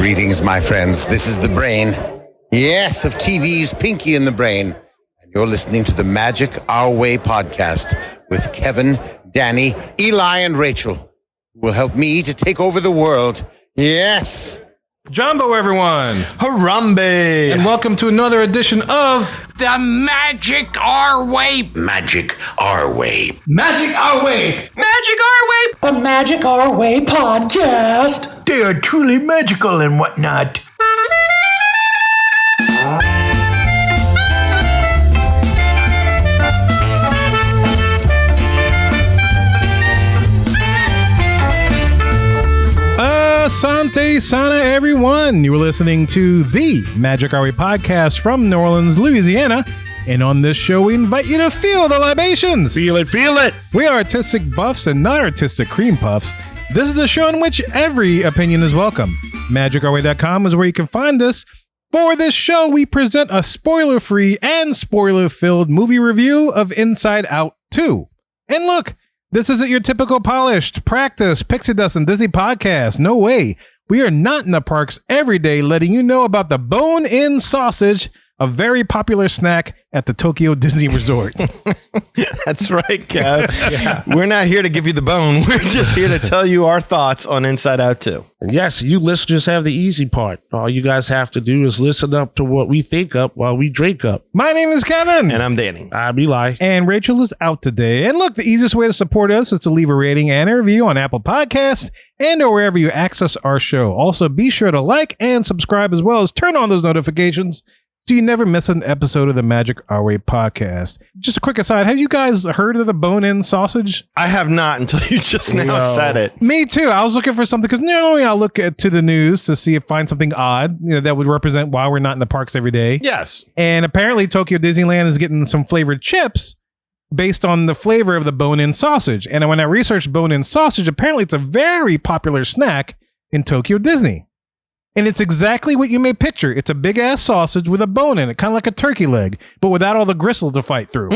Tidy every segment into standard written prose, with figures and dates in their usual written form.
Greetings, my friends. This is the brain. Yes, of TV's Pinky and the Brain. And you're listening to the Magic Our Way podcast with Kevin, Danny, Eli, and Rachel, who will help me to take over the world. Yes. Jumbo, everyone. Harambe. And welcome to another edition of The Magic Our Way. Magic Our Way. Magic Our Way. Magic Our Way. The Magic Our Way podcast. They are truly magical and whatnot. Asante Sana, everyone. You were listening to the Magic Our Way podcast from New Orleans, Louisiana. And on this show, we invite you to feel the libations. Feel it, feel it. We are artistic buffs and not artistic cream puffs. This is a show in which every opinion is welcome. MagicOurWay.com is where you can find us. For this show, we present a spoiler-free and spoiler-filled movie review of Inside Out 2. And look, this isn't your typical polished, practice, pixie dust, and Disney podcast. No way. We are not in the parks every day letting you know about the bone-in sausage, a very popular snack at the Tokyo Disney Resort. That's right, Kev. Yeah. We're not here to give you the bone. We're just here to tell you our thoughts on Inside Out 2. Yes, you listeners have the easy part. All you guys have to do is listen up to what we think up while we drink up. My name is Kevin. And I'm Danny. I'm Eli. And Rachel is out today. And look, the easiest way to support us is to leave a rating and a review on Apple Podcasts and or wherever you access our show. Also, be sure to like and subscribe as well as turn on those notifications so you never miss an episode of the Magic Our Way podcast. Just a quick aside, have you guys heard of the bone-in sausage? I have not until you just now said it. Me too. I was looking for something because normally I'll look to the news to see if find something odd, that would represent why we're not in the parks every day. Yes. And apparently Tokyo Disneyland is getting some flavored chips based on the flavor of the bone-in sausage. And when I researched bone-in sausage, apparently it's a very popular snack in Tokyo Disney. And it's exactly what you may picture. It's a big-ass sausage with a bone in it, kind of like a turkey leg, but without all the gristle to fight through.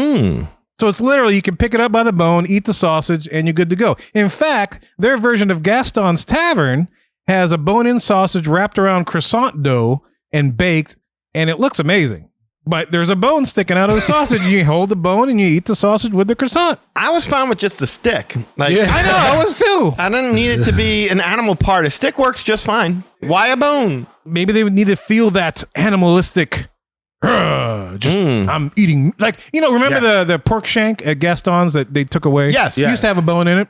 So it's literally, you can pick it up by the bone, eat the sausage, and you're good to go. In fact, their version of Gaston's Tavern has a bone-in sausage wrapped around croissant dough and baked, and it looks amazing. But there's a bone sticking out of the sausage. You hold the bone and you eat the sausage with the croissant. I was fine with just the stick. I know, I was too. I didn't need it to be an animal part. A stick works just fine. Why a bone? Maybe they would need to feel that animalistic. I'm eating remember the pork shank at Gaston's that they took away? Yes. It used to have a bone in it.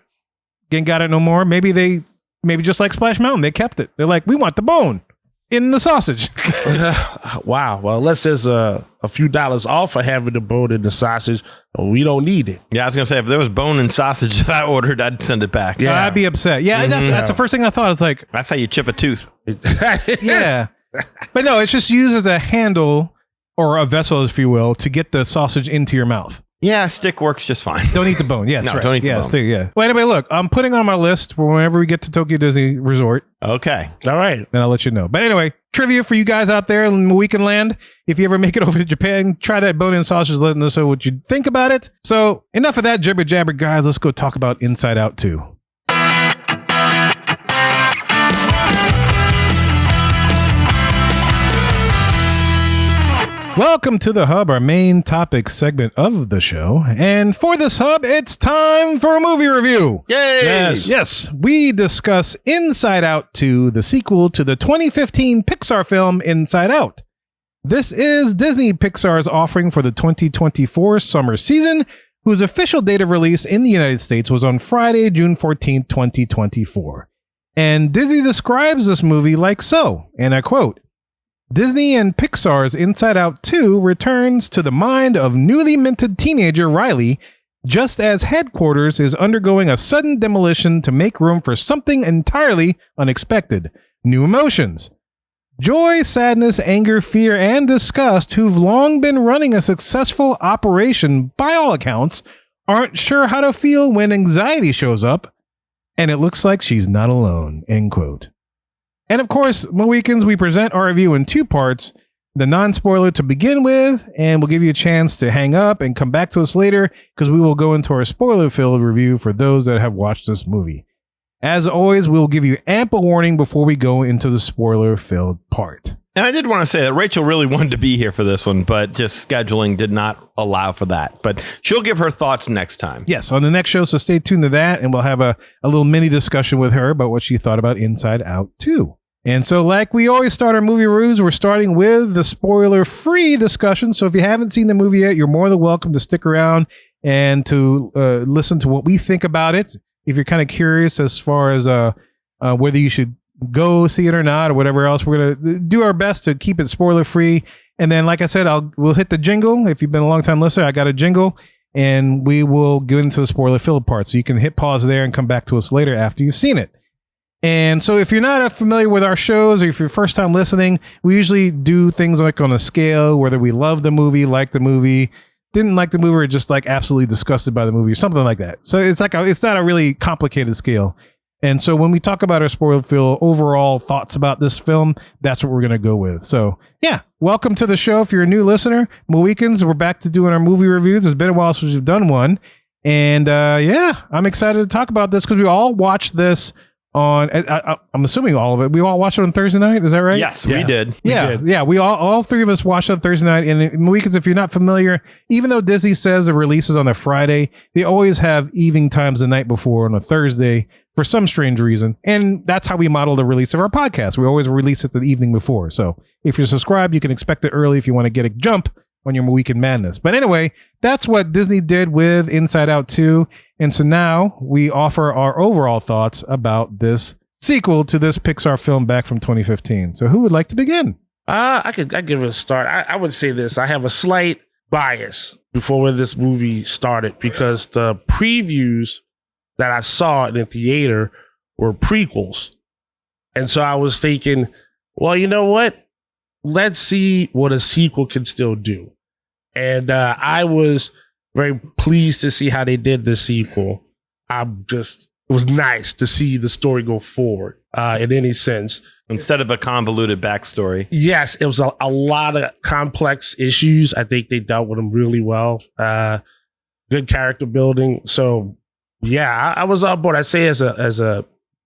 Ain't got it no more. Maybe just like Splash Mountain, they kept it. They're like, we want the bone in the sausage. Wow. Well, unless there's a few dollars off for having the bone in the sausage, we don't need it. Yeah, I was going to say, if there was bone and sausage that I ordered, I'd send it back. Yeah, I'd be upset. Yeah, that's the first thing I thought. It's like, that's how you chip a tooth. yeah. But no, it's just used as a handle or a vessel, if you will, to get the sausage into your mouth. Yeah, stick works just fine. Don't eat the bone. Yes, no, right. Don't eat the bone. Stick, yeah. Well, anyway, look, I'm putting on my list for whenever we get to Tokyo Disney Resort. Okay. All right. Then I'll let you know. But anyway, trivia for you guys out there in Weekend Land. If you ever make it over to Japan, try that bone-in sausage, letting us know what you think about it. So enough of that jibber jabber, guys. Let's go talk about Inside Out 2. Welcome to the Hub, our main topic segment of the show. And for this Hub, it's time for a movie review. Yay! Yes. We discuss Inside Out 2, the sequel to the 2015 Pixar film Inside Out. This is Disney Pixar's offering for the 2024 summer season, whose official date of release in the United States was on Friday, June 14, 2024. And Disney describes this movie like so, and I quote, Disney and Pixar's Inside Out 2 returns to the mind of newly minted teenager Riley, just as headquarters is undergoing a sudden demolition to make room for something entirely unexpected, new emotions. Joy, sadness, anger, fear, and disgust, who've long been running a successful operation by all accounts, aren't sure how to feel when anxiety shows up, and it looks like she's not alone, end quote. And of course, Mohicans, we present our review in two parts, the non-spoiler to begin with, and we'll give you a chance to hang up and come back to us later because we will go into our spoiler-filled review for those that have watched this movie. As always, we'll give you ample warning before we go into the spoiler-filled part. And I did want to say that Rachel really wanted to be here for this one, but just scheduling did not allow for that. But she'll give her thoughts next time. Yes, on the next show, so stay tuned to that, and we'll have a little mini discussion with her about what she thought about Inside Out 2. And so like we always start our movie reviews, we're starting with the spoiler-free discussion. So if you haven't seen the movie yet, you're more than welcome to stick around and to listen to what we think about it. If you're kind of curious as far as whether you should go see it or not or whatever else, we're going to do our best to keep it spoiler free. And then, like I said, we'll hit the jingle. If you've been a long time listener, I got a jingle, and we will get into the spoiler filled part. So you can hit pause there and come back to us later after you've seen it. And so if you're not familiar with our shows, or if you're first time listening, we usually do things like on a scale, whether we love the movie, like the movie, didn't like the movie, or just like absolutely disgusted by the movie, or something like that. So it's not a really complicated scale. And so when we talk about our spoiled film overall thoughts about this film, that's what we're going to go with. So yeah, welcome to the show. If you're a new listener, Mohicans, we're back to doing our movie reviews. It's been a while since we've done one. And yeah, I'm excited to talk about this because we all watched this on, I'm assuming all of it. We all watched it on Thursday night. Is that right? Yes, we did. Yeah. We all three of us watched on Thursday night. And Mohicans, if you're not familiar, even though Disney says the release is on a Friday, they always have evening times the night before on a Thursday for some strange reason. And that's how we model the release of our podcast. We always release it the evening before. So if you're subscribed, you can expect it early if you want to get a jump on your weekend madness. But anyway, that's what Disney did with Inside Out 2. And so now we offer our overall thoughts about this sequel to this Pixar film back from 2015. So who would like to begin? I give it a start. I would say this. I have a slight bias before when this movie started because the previews that I saw in the theater were prequels. And so I was thinking, well, you know what? Let's see what a sequel can still do. And I was very pleased to see how they did the sequel. It was nice to see the story go forward in any sense. Instead of a convoluted backstory. Yes, it was a lot of complex issues. I think they dealt with them really well. Good character building. So yeah, I was on board. I'd say as a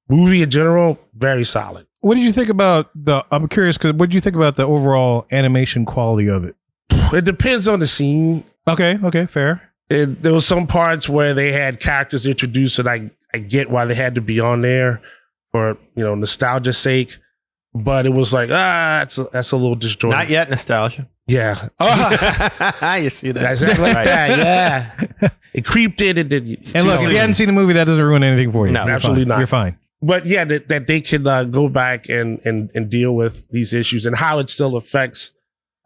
movie in general, very solid. What did you think about I'm curious, because what did you think about the overall animation quality of it? It depends on the scene. Okay, fair. There was some parts where they had characters introduced that I get why they had to be on there for, nostalgia's sake. But it was like, that's a little disjointed. Not yet nostalgia. Yeah. You see that? Exactly like that, yeah. It creeped in and then... And look, if you hadn't seen the movie, that doesn't ruin anything for you. No, absolutely not. You're fine. But yeah, that they can go back and deal with these issues and how it still affects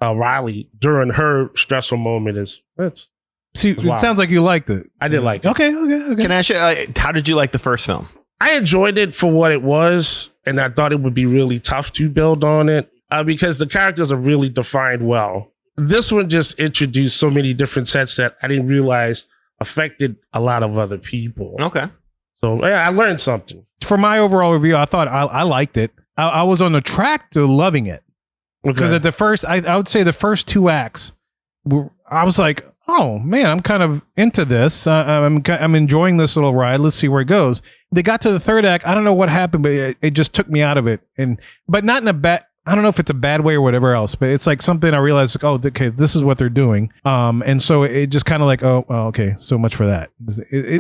Riley during her stressful moment it sounds like you liked it. I did like it. Okay. Can I ask you, how did you like the first film? I enjoyed it for what it was, and I thought it would be really tough to build on it because the characters are really defined well. This one just introduced so many different sets that I didn't realize affected a lot of other people. Okay. So yeah, I learned something. For my overall review, I thought I liked it. I was on the track to loving it. Because at the first, I would say the first two acts, I was like, oh man, I'm kind of into this. I'm enjoying this little ride. Let's see where it goes. They got to the third act. I don't know what happened, but it just took me out of it. But not in a bad, I don't know if it's a bad way or whatever else, but it's like something I realized, like, oh, okay, this is what they're doing. And so it just kind of like, oh, okay, so much for that.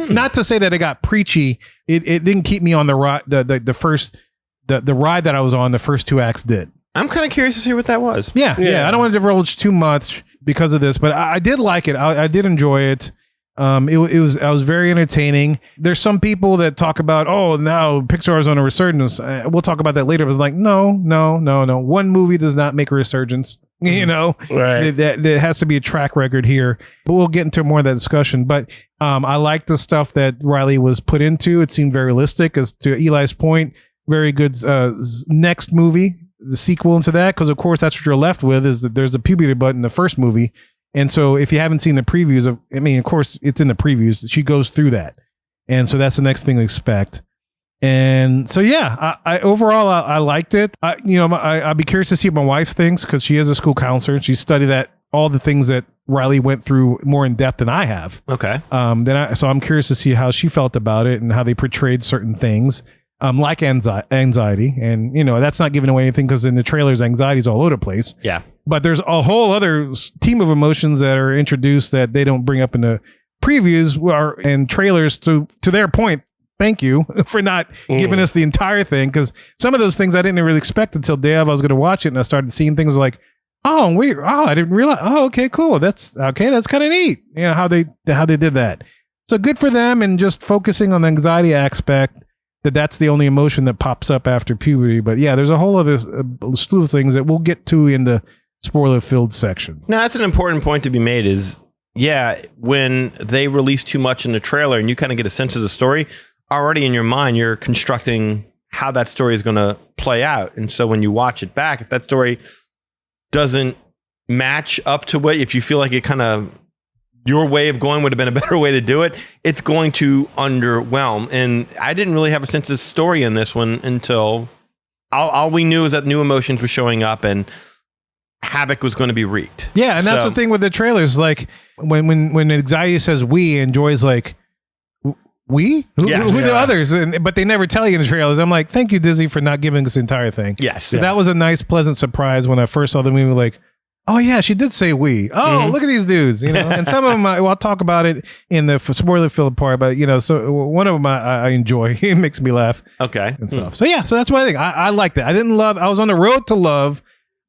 Not to say that it got preachy. It didn't keep me on the ride. The ride that I was on, the first two acts did. I'm kind of curious to see what that was. Yeah. I don't want to divulge too much because of this, but I did like it. I did enjoy it. I was very entertaining. There's some people that talk about, oh, now Pixar is on a resurgence. We'll talk about that later. But it's like, no. One movie does not make a resurgence. Right. There has to be a track record here. But we'll get into more of that discussion. But I like the stuff that Riley was put into. It seemed very realistic. As to Eli's point, very good next movie, the sequel into that, because of course that's what you're left with is that there's the puberty button in the first movie. And so if you haven't seen the previews of course it's in the previews, she goes through that. And so that's the next thing to expect. And so, yeah, I overall, I liked it. I'd be curious to see what my wife thinks because she is a school counselor and she studied all the things that Riley went through more in depth than I have. Okay. So I'm curious to see how she felt about it and how they portrayed certain things. like anxiety. And, that's not giving away anything because in the trailers, anxiety is all over the place. Yeah. But there's a whole other team of emotions that are introduced that they don't bring up in the previews and trailers. To their point, thank you for not giving us the entire thing, because some of those things I didn't really expect until day of I was going to watch it, and I started seeing things like, I didn't realize. Oh, okay, cool. That's kind of neat. How they did that. So good for them, and just focusing on the anxiety aspect. That's the only emotion that pops up after puberty. But yeah, there's a whole other slew of things that we'll get to in the spoiler-filled section. Now, that's an important point to be made is, when they release too much in the trailer and you kind of get a sense of the story, already in your mind, you're constructing how that story is going to play out. And so when you watch it back, if that story doesn't match up to if you feel like it kind of, your way of going would have been a better way to do it, it's going to underwhelm. And I didn't really have a sense of story in this one until all we knew is that new emotions were showing up and havoc was going to be wreaked. Yeah, and that's the thing with the trailers. Like when anxiety says we, and Joy's like, we? Who the others? But they never tell you in the trailers. I'm like, thank you, Disney, for not giving us the entire thing. Yes. Yeah. That was a nice, pleasant surprise when I first saw the movie. Like, oh yeah, she did say we. Oh, look at these dudes. And some of them, I'll talk about it in the spoiler-filled part. But so one of them I enjoy. It makes me laugh. Okay. And stuff. So yeah, so that's what I think. I liked it. I didn't love. I was on the road to love.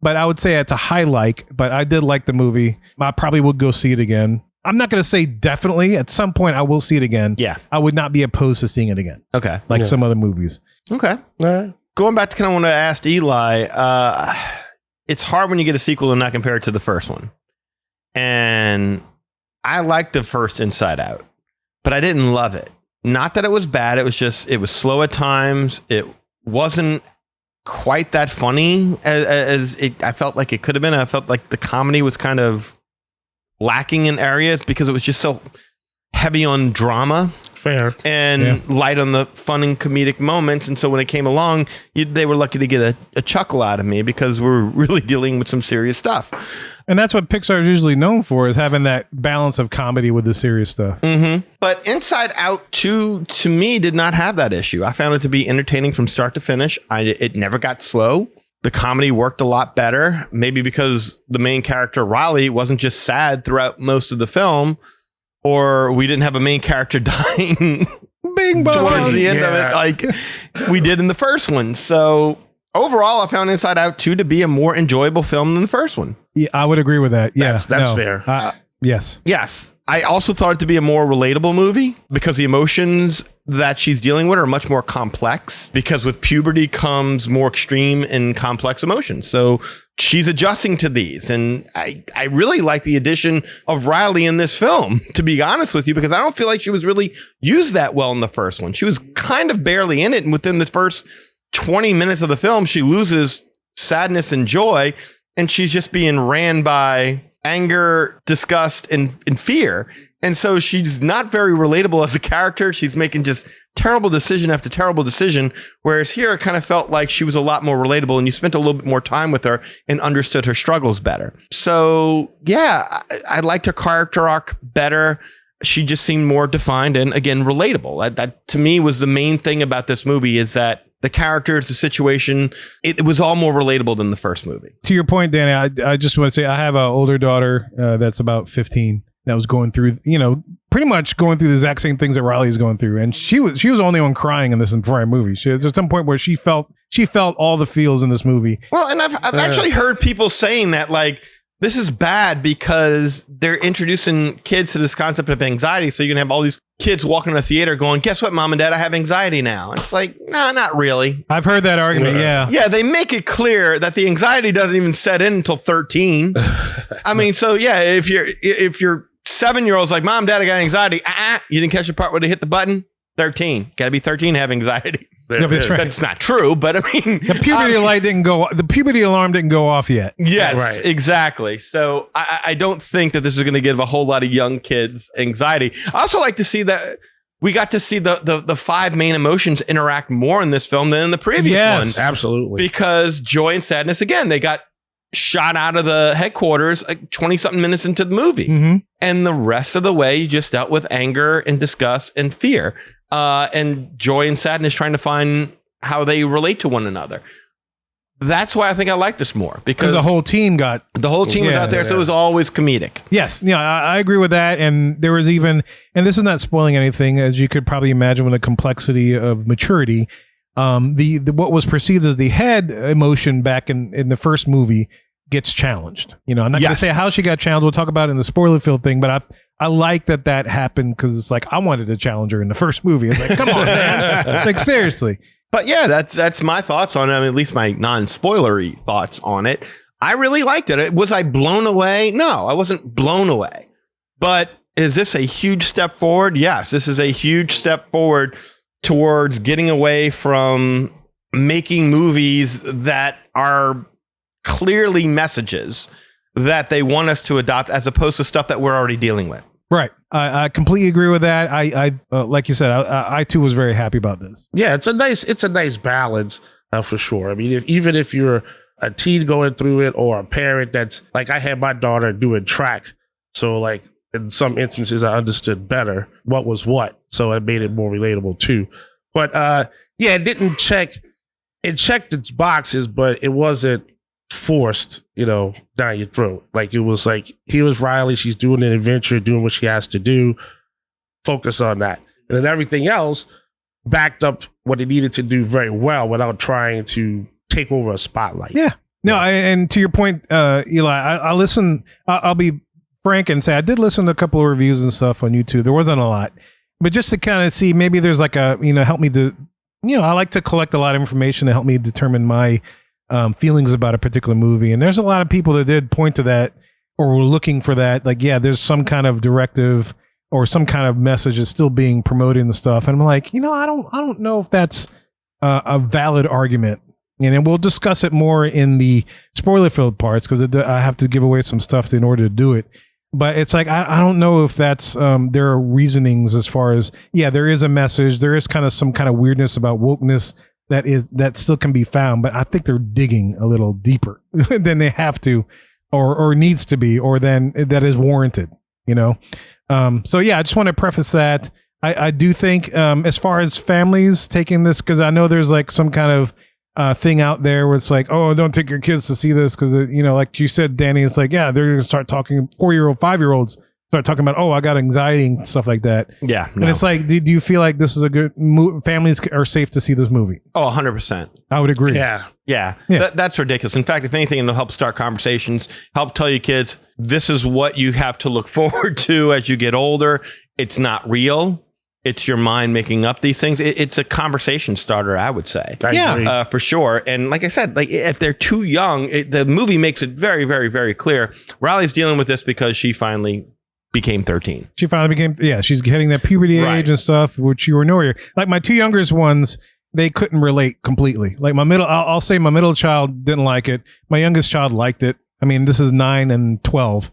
But I would say it's a high like, but I did like the movie. I probably would go see it again. I'm not going to say definitely. At some point, I will see it again. Yeah. I would not be opposed to seeing it again. Okay. Like some other movies. Okay. All right. Going back to kind of what I asked Eli, it's hard when you get a sequel to not compare it to the first one. And I liked the first Inside Out, but I didn't love it. Not that it was bad. It was slow at times. It wasn't quite that funny as I felt like it could have been. I felt like the comedy was kind of lacking in areas because it was just so heavy on drama. Fair. And light on the fun and comedic moments. And so when it came along, they were lucky to get a chuckle out of me because we're really dealing with some serious stuff. And that's what Pixar is usually known for, is having that balance of comedy with the serious stuff. Mm-hmm. But Inside Out 2, to me, did not have that issue. I found it to be entertaining from start to finish. It never got slow. The comedy worked a lot better, maybe because the main character, Riley, wasn't just sad throughout most of the film, or we didn't have a main character dying Bing bong. towards the end of it like we did in the first one. So overall, I found Inside Out 2 to be a more enjoyable film than the first one. Yeah, I would agree with that. Yeah, that's fair. Yes. Yes. I also thought it to be a more relatable movie because the emotions that she's dealing with are much more complex, because with puberty comes more extreme and complex emotions. So she's adjusting to these. And I really like the addition of Riley in this film, to be honest with you, because I don't feel like she was really used that well in the first one. She was kind of barely in it. And within the first 20 minutes of the film, she loses sadness and joy. And she's just being ran by anger, disgust, and fear. And so she's not very relatable as a character. She's making just terrible decision after terrible decision. Whereas here, it kind of felt like she was a lot more relatable, and you spent a little bit more time with her and understood her struggles better. So yeah, I liked her character arc better. She just seemed more defined and, again, relatable. That to me was the main thing about this movie, is that the characters, the situation, it was all more relatable than the first movie. To your point, Danny, I just want to say I have an older daughter that's about 15 that was going through, pretty much going through the exact same things that Riley's going through. And she was the only one crying in this entire movie. There's some point where she felt all the feels in this movie. Well, and I've actually heard people saying that, like, this is bad because they're introducing kids to this concept of anxiety. So you're going to have all these kids walking in the theater going, guess what, Mom and Dad, I have anxiety now. And it's like, no, not really. I've heard that argument. Yeah. Yeah. They make it clear that the anxiety doesn't even set in until 13. I mean, so yeah, if your 7-year-old's like, Mom, Dad, I got anxiety. You didn't catch the part where they hit the button. 13. Got to be 13 to have anxiety. No, that's right. That's not true, but I mean, the puberty alarm didn't go off yet. Yes, right. Exactly. So I don't think that this is going to give a whole lot of young kids anxiety. I also like to see that we got to see the 5 main emotions interact more in this film than in the previous one. Absolutely. Because joy and sadness, again, they got shot out of the headquarters like 20-something minutes into the movie. Mm-hmm. And the rest of the way, you just dealt with anger and disgust and fear. And joy and sadness trying to find how they relate to one another. That's why I think I like this more, because the whole team was out there, so it was always comedic. Yes, I agree with that. And there was even, and this is not spoiling anything, as you could probably imagine, with the complexity of maturity. The what was perceived as the head emotion back in the first movie gets challenged. I'm not going to say how she got challenged. We'll talk about it in the spoiler-filled thing, but I like that happened, because it's like I wanted to challenge her in the first movie. It's like, come on, man, like seriously. But yeah, that's my thoughts on it. I mean, at least my non-spoilery thoughts on it. I really liked it. Was I blown away? No, I wasn't blown away. But is this a huge step forward? Yes, this is a huge step forward towards getting away from making movies that are clearly messages that they want us to adopt, as opposed to stuff that we're already dealing with. Right. I completely agree with that. I like you said, I too was very happy about this. Yeah, it's a nice balance for sure. I mean, even if you're a teen going through it, or a parent that's like, I had my daughter doing track, so like in some instances I understood better what was what, so it made it more relatable too. But yeah, it checked its boxes, but it wasn't forced, down your throat. Like, it was like, here's Riley, she's doing an adventure, doing what she has to do, focus on that, and then everything else backed up what it needed to do very well without trying to take over a spotlight. Yeah. No, and to your point, Eli, I listen. I'll be frank and say I did listen to a couple of reviews and stuff on YouTube. There wasn't a lot, but just to kind of see, maybe there's like a, help me to, I like to collect a lot of information to help me determine my feelings about a particular movie. And there's a lot of people that did point to that, or were looking for that. Like, yeah, there's some kind of directive or some kind of message is still being promoted and stuff. And I'm like, I don't know if that's a valid argument. And then we'll discuss it more in the spoiler-filled parts, because I have to give away some stuff in order to do it. But it's like, I don't know if that's, there are reasonings as far as, yeah, there is a message. There is kind of some kind of weirdness about wokeness that still can be found. But I think they're digging a little deeper than they have to, or needs to be, or than that is warranted, So yeah, I just want to preface that. I do think, as far as families taking this, because I know there's like some kind of thing out there where it's like, oh, don't take your kids to see this, because like you said, Danny, it's like, yeah, they're gonna start talking, 4-year-old 5-year-olds start talking about, oh, I got anxiety and stuff like that. Yeah, and it's like, do you feel like this is a good families are safe to see this movie? Oh, 100%. I would agree. Yeah. That's ridiculous. In fact, if anything, it'll help start conversations, help tell your kids, this is what you have to look forward to as you get older. It's not real. It's your mind making up these things. It's a conversation starter, I would say. For sure. And like I said, like, if they're too young, the movie makes it very, very, very clear. Riley's dealing with this because she finally became 13. She finally became, she's hitting that puberty age and stuff, which you were nowhere. Like my two youngest ones, they couldn't relate completely. Like I'll say my middle child didn't like it. My youngest child liked it. I mean, this is 9 and 12.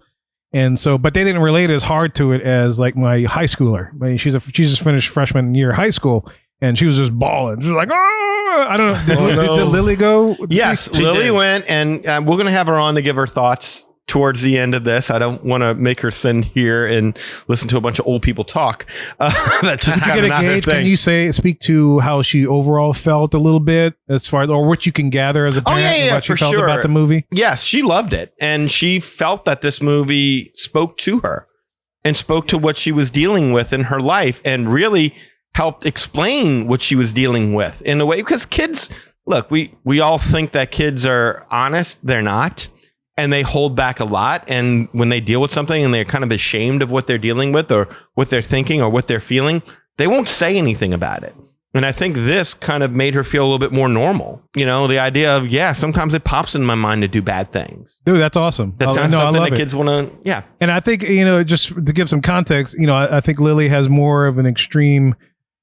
And so, but they didn't relate as hard to it as like my high schooler. I mean, she's just finished freshman year of high school, and she was just bawling. She was like, oh, I don't know. Did Lily go? Yes, Lily went, and we're going to have her on to give her thoughts towards the end of this. I don't want to make her sit here and listen to a bunch of old people talk. That's just kind of not her thing. Can you speak to how she overall felt a little bit, as far as, or what you can gather as a parent what she felt about the movie? Yes, she loved it, and she felt that this movie spoke to her and spoke to what she was dealing with in her life, and really helped explain what she was dealing with in a way. Because kids, look, we all think that kids are honest. They're not. And they hold back a lot. And when they deal with something and they're kind of ashamed of what they're dealing with, or what they're thinking, or what they're feeling, they won't say anything about it. And I think this kind of made her feel a little bit more normal. The idea of, sometimes it pops in my mind to do bad things. Dude, that's awesome. That's not something that kids want to, And I think, just to give some context, I think Lily has more of an extreme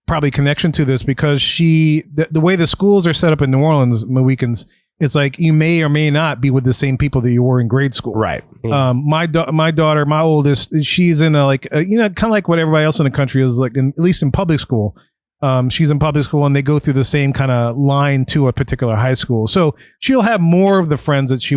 probably connection to this, because the way the schools are set up in New Orleans, Mohicans, it's like you may or may not be with the same people that you were in grade school. Right. My daughter, my oldest, she's in kind of like what everybody else in the country is like, at least in public school. She's in public school, and they go through the same kind of line to a particular high school. So she'll have more of the friends that she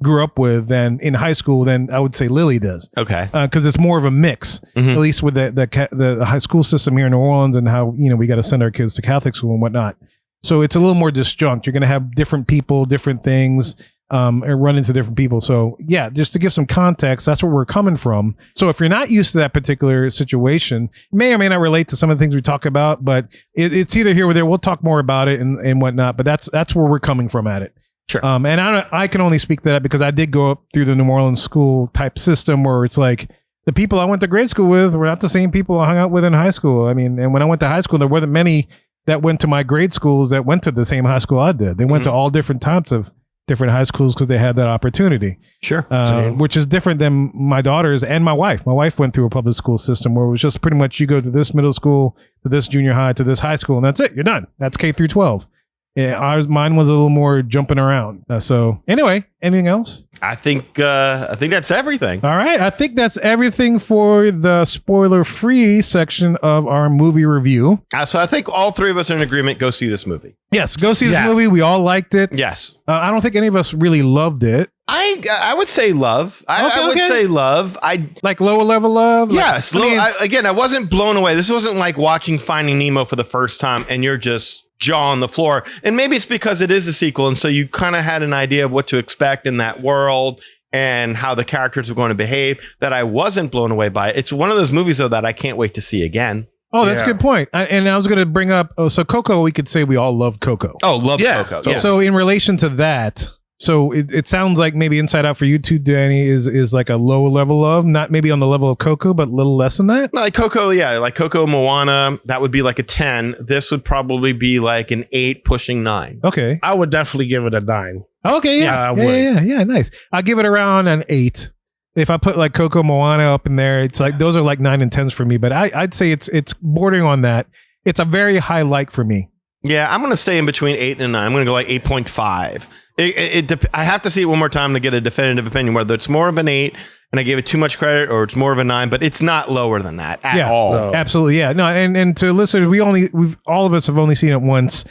grew up with than in high school than I would say Lily does. Okay. Because it's more of a mix, at least with the high school system here in New Orleans, and how, we got to send our kids to Catholic school and whatnot. So it's a little more disjunct. You're going to have different people, different things, and run into different people. So yeah, just to give some context, that's where we're coming from. So if you're not used to that particular situation, you may or may not relate to some of the things we talk about, but it's either here or there. We'll talk more about it and whatnot, but that's where we're coming from at it. Sure. And I can only speak to that because I did go up through the New Orleans school type system where it's like the people I went to grade school with were not the same people I hung out with in high school. I mean, and when I went to high school, there wasn't many that went to my grade schools that went to the same high school I did. They went to all different types of different high schools because they had that opportunity. Sure. Which is different than my daughters and my wife. My wife went through a public school system where it was just pretty much you go to this middle school, to this junior high, to this high school, and that's it. You're done. That's K through 12. Yeah, mine was a little more jumping around. So anyway, anything else? I think that's everything. All right. I think that's everything for the spoiler-free section of our movie review. So I think all three of us are in agreement. Go see this movie. Yes, go see this movie. We all liked it. Yes. I don't think any of us really loved it. I would say love. I would say love. Like lower level love. Yes. I wasn't blown away. This wasn't like watching Finding Nemo for the first time and you're just jaw on the floor. And maybe it's because it is a sequel. And so you kind of had an idea of what to expect in that world and how the characters were going to behave, that I wasn't blown away by it. It's one of those movies, though, that I can't wait to see again. Oh, that's a good point. And I was going to bring up, so Coco, we could say we all love Coco. Oh, love Coco. Yes. So in relation to that, so it sounds like maybe Inside Out for you too, Danny, is like a lower level of, not maybe on the level of Coco, but a little less than that. Like Coco, like Coco, Moana, that would be like a 10. This would probably be like an 8 pushing 9. Okay. I would definitely give it a 9. Okay, yeah, nice. I'll give it around an 8. If I put like Coco, Moana up in there, it's like those are like 9 and 10s for me, but I'd say it's bordering on that. It's a very high like for me. Yeah, I'm going to stay in between 8 and 9. I'm going to go like 8.5. I have to see it one more time to get a definitive opinion, whether it's more of an 8 and I gave it too much credit or it's more of a 9, but it's not lower than that at all. No. Absolutely. Yeah. No, and to listeners, we've all of us have only seen it once.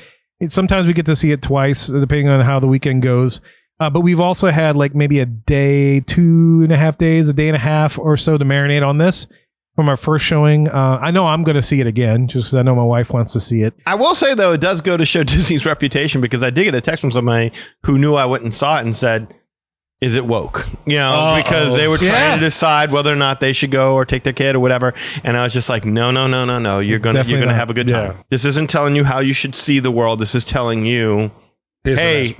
Sometimes we get to see it twice, depending on how the weekend goes. But we've also had like maybe a day, 2.5 days, a day and a half or so to marinate on this from our first showing. I know I'm going to see it again just because I know my wife wants to see it. I will say, though, it does go to show Disney's reputation, because I did get a text from somebody who knew I went and saw it and said, is it woke? Because they were trying to decide whether or not they should go or take their kid or whatever. And I was just like, no. You're gonna have a good time. Yeah. This isn't telling you how you should see the world. This is telling you, hey,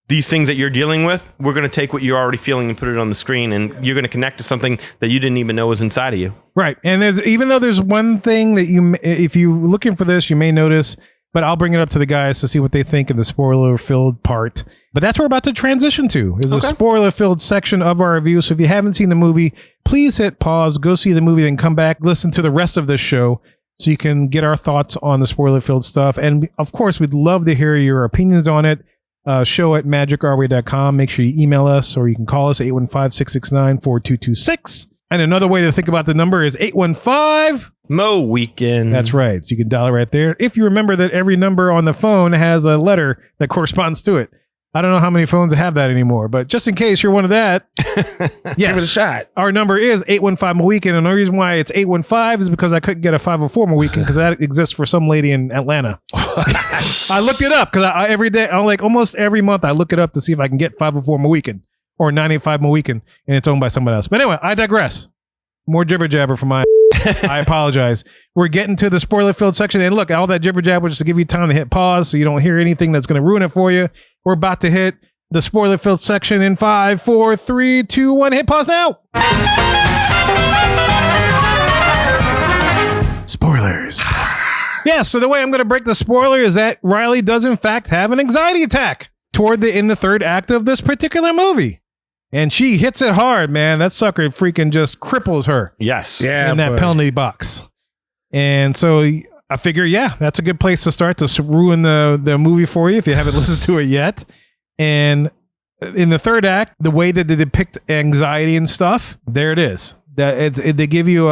these things that you're dealing with, we're going to take what you're already feeling and put it on the screen, and you're going to connect to something that you didn't even know was inside of you. Right. And even though there's one thing that if you're looking for this, you may notice, but I'll bring it up to the guys to see what they think in the spoiler-filled part. But that's what we're about to transition to, is the spoiler-filled section of our review. So if you haven't seen the movie, please hit pause, go see the movie, then come back, listen to the rest of this show so you can get our thoughts on the spoiler-filled stuff. And of course, we'd love to hear your opinions on it. Show at magicourway.com. Make sure you email us, or you can call us 815-669-4226. And another way to think about the number is 815 MOW Weekend. That's right. So you can dial it right there. If you remember that every number on the phone has a letter that corresponds to it. I don't know how many phones have that anymore, but just in case you're one of that, yes, give it a shot. Our number is 815 Weekend, and the reason why it's 815 is because I couldn't get a 504 Weekend because that exists for some lady in Atlanta. I looked it up because every day, almost every month, I look it up to see if I can get 504 Weekend or 985 Weekend, and it's owned by someone else. But anyway, I digress. More jibber jabber from my. I apologize. We're getting to the spoiler-filled section, and look, all that jibber jabber just to give you time to hit pause so you don't hear anything that's going to ruin it for you. We're about to hit the spoiler-filled section in 5, 4, 3, 2, 1. Hit pause now. Spoilers. Yeah, so the way I'm going to break the spoiler is that Riley does in fact have an anxiety attack in the third act of this particular movie. And she hits it hard, man. That sucker freaking just cripples her. Yes. Yeah. In that penalty box. And so I figure, that's a good place to start to ruin the movie for you if you haven't listened to it yet. And in the third act, the way that they depict anxiety and stuff, there it is. They give you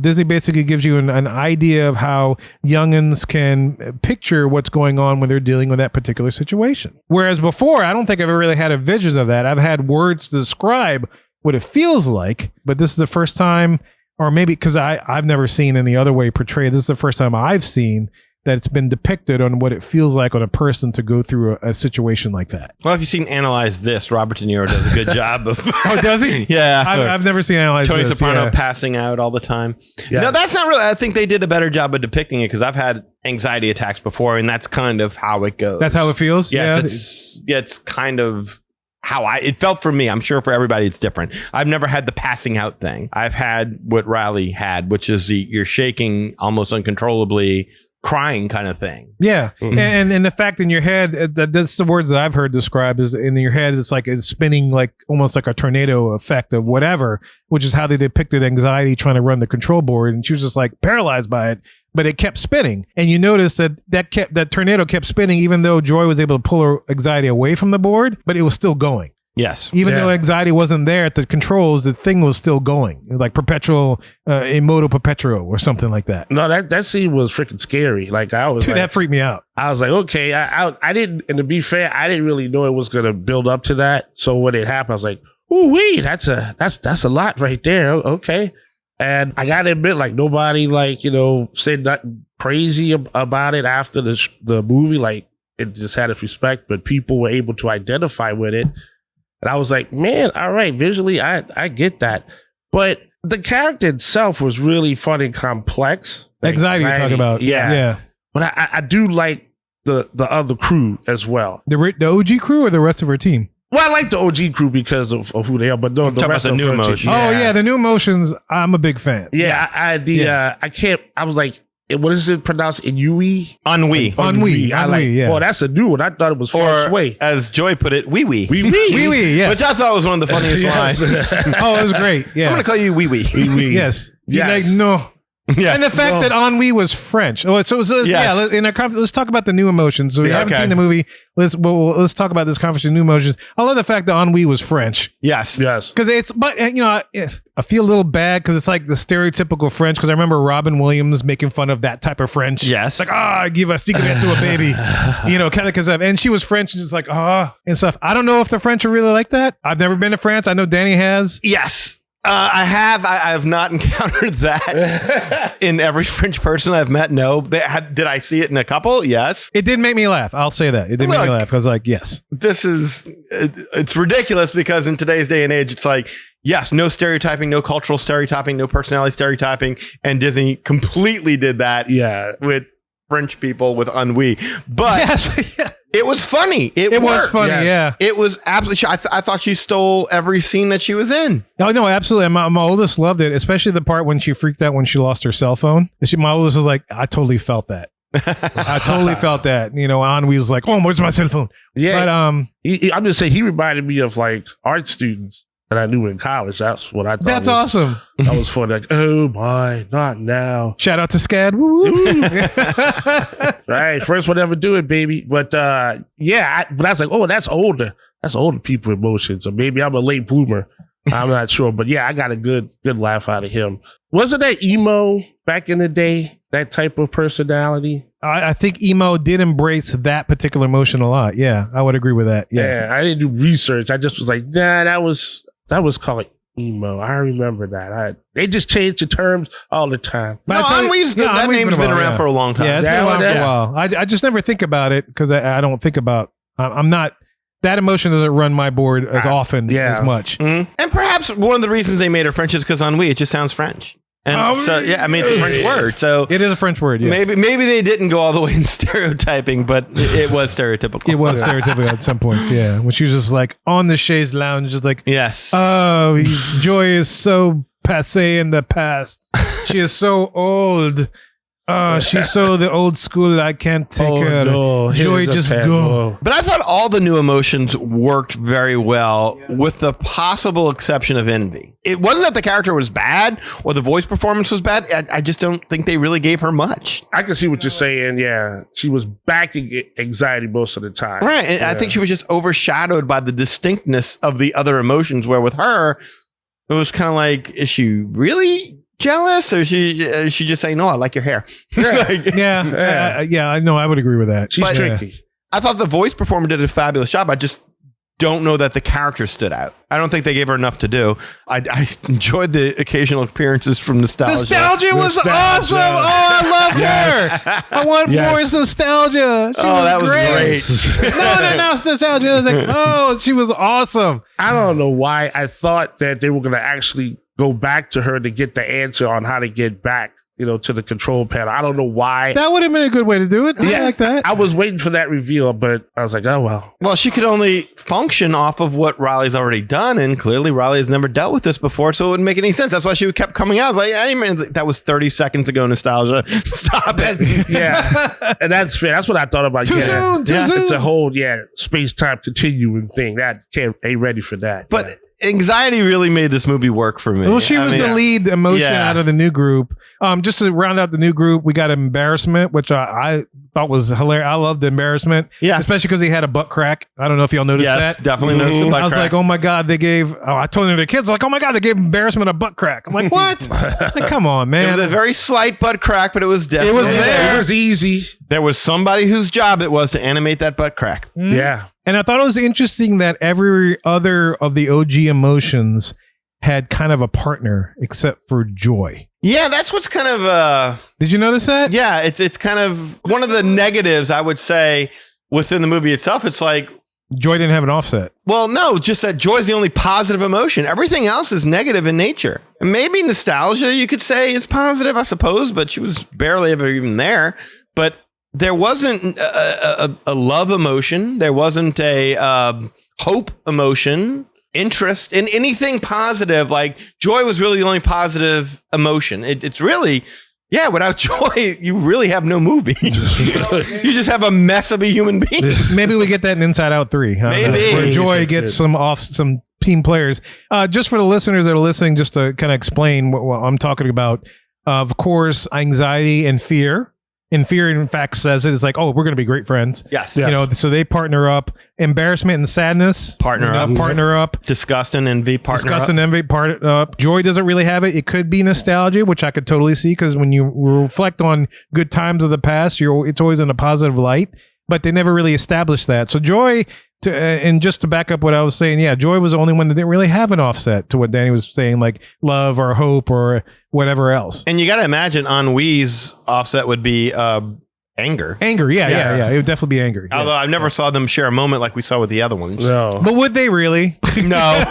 Disney basically gives you an idea of how youngins can picture what's going on when they're dealing with that particular situation. Whereas before, I don't think I've ever really had a vision of that. I've had words to describe what it feels like, but this is the first time, or maybe because I've never seen any other way portrayed. This is the first time I've seen that's been depicted on what it feels like on a person to go through a situation like that. Well, if you've seen Analyze This, Robert De Niro does a good job of. Oh, does he? Yeah. I've never seen Analyze Tony This. Soprano Yeah. passing out all the time. Yeah. No, that's not really. I think they did a better job of depicting it because I've had anxiety attacks before, and that's kind of how it goes. That's how it feels? Yes, it's kind of how it felt for me. I'm sure for everybody it's different. I've never had the passing out thing. I've had what Riley had, which is you're shaking almost uncontrollably, crying kind of thing. Yeah. And the fact in your head, that's the words that I've heard described, is in your head, it's like it's spinning like almost like a tornado effect of whatever, which is how they depicted anxiety trying to run the control board. And she was just like paralyzed by it, but it kept spinning. And you notice that tornado kept spinning, even though Joy was able to pull her anxiety away from the board, but it was still going. Yes. Even though anxiety wasn't there at the controls, the thing was still going, like perpetual, in modo perpetuo or something like that. No, that scene was freaking scary. Like I was, Dude, that freaked me out. I was like, okay, I didn't. And to be fair, I didn't really know it was gonna build up to that. So when it happened, I was like, ooh, wait, that's a lot right there. Okay, and I gotta admit, like nobody said nothing crazy about it after the movie. Like it just had its respect, but people were able to identify with it. And I was like, man, all right, visually, I get that. But the character itself was really fun and complex. Anxiety you're talking about. Yeah. But I do like the other crew as well. The OG crew or the rest of her team? Well, I like the OG crew because of who they are, but no, the Talk rest about of the new her team. emotion. Oh, yeah. The new emotions, I'm a big fan. Yeah, I can't, I was like, what is it pronounced? Ennui? Ennui. Ennui, I like, yeah. oh, that's a new one. I thought it was French Or, way. as Joy put it, wee wee. Wee wee. Wee wee, yes. Which I thought was one of the funniest Yes. lines. Oh, it was great. Yeah. I'm going to call you wee wee. Wee wee. Yes. Yes. Like, no. Yes. And the fact that ennui was French. Oh, so Yes. yeah. Let's talk about the new emotions. So we haven't okay. seen the movie. Let's talk about this conference of new emotions. I love the fact that ennui was French Yes. Yes. because I feel a little bad because it's like the stereotypical French. Because I remember Robin Williams making fun of that type of French. Yes. Like give a secret to a baby, kind of because and she was French and just like and stuff. I don't know if the French are really like that. I've never been to France. I know Danny has. Yes. I have not encountered that in every French person I've met. No. Did I see it in a couple? Yes. It did make me laugh. I'll say that. It did make me laugh. I was like, yes. It's ridiculous because in today's day and age, it's like, yes, no stereotyping, no cultural stereotyping, no personality stereotyping. And Disney completely did that with French people with ennui. But Yes. it was funny. It was worked. funny. Yeah. It was absolutely. I thought she stole every scene that she was in. Oh no, absolutely. My oldest loved it, especially the part when she freaked out when she lost her cell phone. My oldest was like, I totally felt that. I totally felt that. Ennui was like, oh, where's my cell phone? Yeah. But I'm just saying, he reminded me of like art students that I knew in college. That's what I thought. that's awesome. That was fun. Like, oh my, not now. Shout out to SCAD. Woo, woo. Right. First one ever do it, baby. But but I was like, oh, that's older. That's older people emotions. So maybe I'm a late bloomer. I'm not sure. But yeah, I got a good laugh out of him. Wasn't that emo back in the day? That type of personality? I think emo did embrace that particular emotion a lot. Yeah, I would agree with that. Yeah. I didn't do research. I just was like, nah, that was called emo. I remember that. They just change the terms all the time. But I tell you- that Ennui's name's been a while, around for a long time. Yeah, it's been around for a while. I just never think about it because I don't think about. I'm not. That emotion doesn't run my board as often as much. Mhm. And perhaps one of the reasons they made her French is because ennui, it just sounds French. And so, yeah, I mean, it's a French word. So It is a French word. Yes. maybe they didn't go all the way in stereotyping, but it was stereotypical. It was stereotypical at some points. Yeah, when she was just like on the chaise lounge, just like, Yes. oh, Joy is so passé in the past. She is so old. She's so the old school. I can't take her. No. Joy, Here's a just pen. go. Whoa. But I thought all the new emotions worked very well, with the possible exception of envy. It wasn't that the character was bad or the voice performance was bad. I just don't think they really gave her much. I can see what you're saying. Yeah. She was backing anxiety most of the time. Right. And I think she was just overshadowed by the distinctness of the other emotions, where with her, it was kind of like, is she really jealous, or is she just saying, no, I like your hair? Like, Yeah, I know. I would agree with that. She's But- tricky. I thought the voice performer did a fabulous job. I just don't know that the character stood out. I don't think they gave her enough to do. I enjoyed the occasional appearances from Nostalgia. Nostalgia was awesome. Oh, I loved her. I want more nostalgia. That was great. No, Nostalgia. I was like, oh, she was awesome. I don't know why I thought that they were going to actually go back to her to get the answer on how to get back, to the control panel. I don't know why. That would have been a good way to do it. I like that. I was waiting for that reveal, but I was like, oh, well. Well, she could only function off of what Riley's already done, and clearly Riley has never dealt with this before, so it wouldn't make any sense. That's why she kept coming out. I was like, that was 30 seconds ago, Nostalgia. Stop it. Yeah. And that's fair. That's what I thought about. Too soon. It's a whole, space-time continuum thing. That ain't ready for that. But Anxiety really made this movie work for me. Well, she was the lead emotion out of the new group. Just to round out the new group, we got Embarrassment, which I thought was hilarious. I loved the Embarrassment, especially because he had a butt crack. I don't know if y'all noticed that. Yes, definitely noticed the butt crack. I was like, oh my God, they gave, I told the kids, like, oh my God, they gave Embarrassment a butt crack. I'm like, what? Like, come on, man. It was a very slight butt crack, but it was definitely there. It was easy. There was somebody whose job it was to animate that butt crack. Mm-hmm. Yeah. And I thought it was interesting that every other of the OG emotions had kind of a partner except for Joy. Yeah, that's what's kind of... Did you notice that? Yeah, it's kind of one of the negatives, I would say, within the movie itself. It's like... Joy didn't have an offset. Well, no, just that Joy's the only positive emotion. Everything else is negative in nature. And maybe Nostalgia, you could say, is positive, I suppose, but she was barely ever even there. But there wasn't a love emotion. There wasn't a hope emotion, interest in anything positive. Like, Joy was really the only positive emotion. It's really... Yeah, without Joy, you really have no movie. You just have a mess of a human being. Maybe we get that in Inside Out 3. Maybe. Where Joy gets some team players. Just for the listeners that are listening, just to kind of explain what I'm talking about. Of course, anxiety and fear. And fear, in fact, says it is like, oh, we're going to be great friends. Yes. So they partner up. Embarrassment and sadness. Partner up. Disgust and envy. Partner up. Joy doesn't really have it. It could be nostalgia, which I could totally see, because when you reflect on good times of the past, it's always in a positive light. But they never really established that. So Joy, and just to back up what I was saying, Joy was the only one that didn't really have an offset to what Danny was saying, like love or hope or whatever else. And you got to imagine Ennui's offset would be anger. Anger, yeah. It would definitely be anger. Although I never saw them share a moment like we saw with the other ones. No. But would they really? No.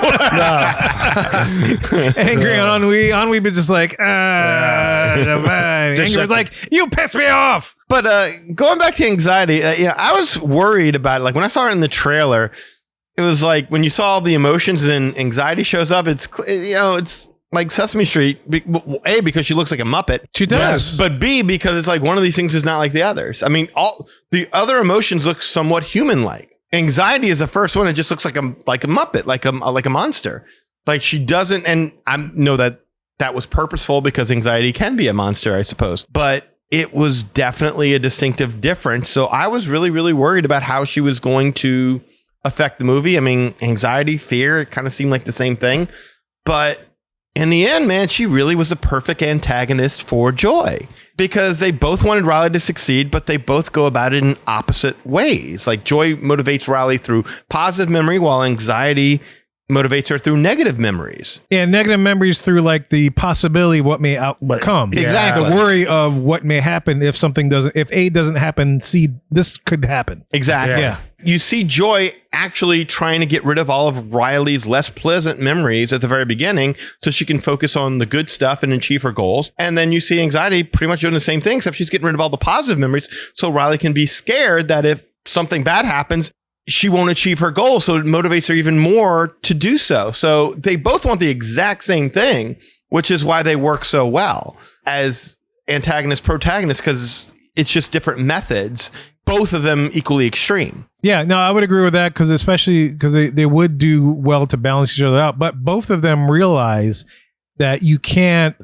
Angry on Ennui. Ennui was just like, Angry was like, you pissed me off. But going back to anxiety, I was worried about it. Like when I saw it in the trailer, it was like when you saw all the emotions and anxiety shows up, it's like Sesame Street. A, because she looks like a Muppet. She does. But B, because it's like one of these things is not like the others. I mean, all the other emotions look somewhat human-like. Anxiety is the first one. It just looks like a Muppet, like a monster. Like she doesn't, and I know that was purposeful because anxiety can be a monster, I suppose. But it was definitely a distinctive difference. So I was really, really worried about how she was going to affect the movie. I mean, anxiety, fear, it kind of seemed like the same thing. But in the end, man, she really was a perfect antagonist for Joy because they both wanted Riley to succeed, but they both go about it in opposite ways. Like Joy motivates Riley through positive memory while anxiety motivates her through negative memories. Yeah, negative memories through like the possibility of what may come. Exactly. The worry of what may happen if A doesn't happen, C, this could happen. Exactly. Yeah. You see Joy actually trying to get rid of all of Riley's less pleasant memories at the very beginning so she can focus on the good stuff and achieve her goals. And then you see anxiety pretty much doing the same thing, except she's getting rid of all the positive memories so Riley can be scared that if something bad happens, she won't achieve her goal, so it motivates her even more to do so. So they both want the exact same thing, which is why they work so well as antagonist, protagonist, because it's just different methods, both of them equally extreme. Yeah, no, I would agree with that, because especially because they would do well to balance each other out. But both of them realize that you can't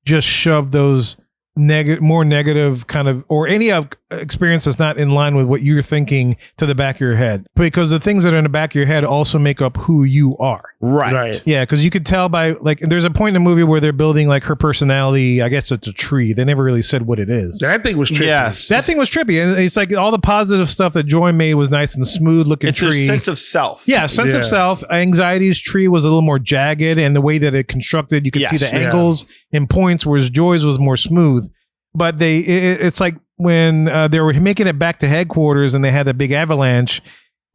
just shove those more negative kind of, or any of experience that's not in line with what you're thinking to the back of your head, because the things that are in the back of your head also make up who you are. Right. Yeah, because you could tell by, like, there's a point in the movie where they're building like her personality. I guess it's a tree. They never really said what it is. That thing was trippy. Yes. That thing was trippy, and it's like all the positive stuff that Joy made was nice and smooth looking. It's tree. a sense of self. Yeah, sense of Yeah. self. Anxiety's tree was a little more jagged, and the way that it constructed, you could see Yes. the angles and points, whereas Joy's was more smooth. But it's like when they were making it back to headquarters and they had a big avalanche.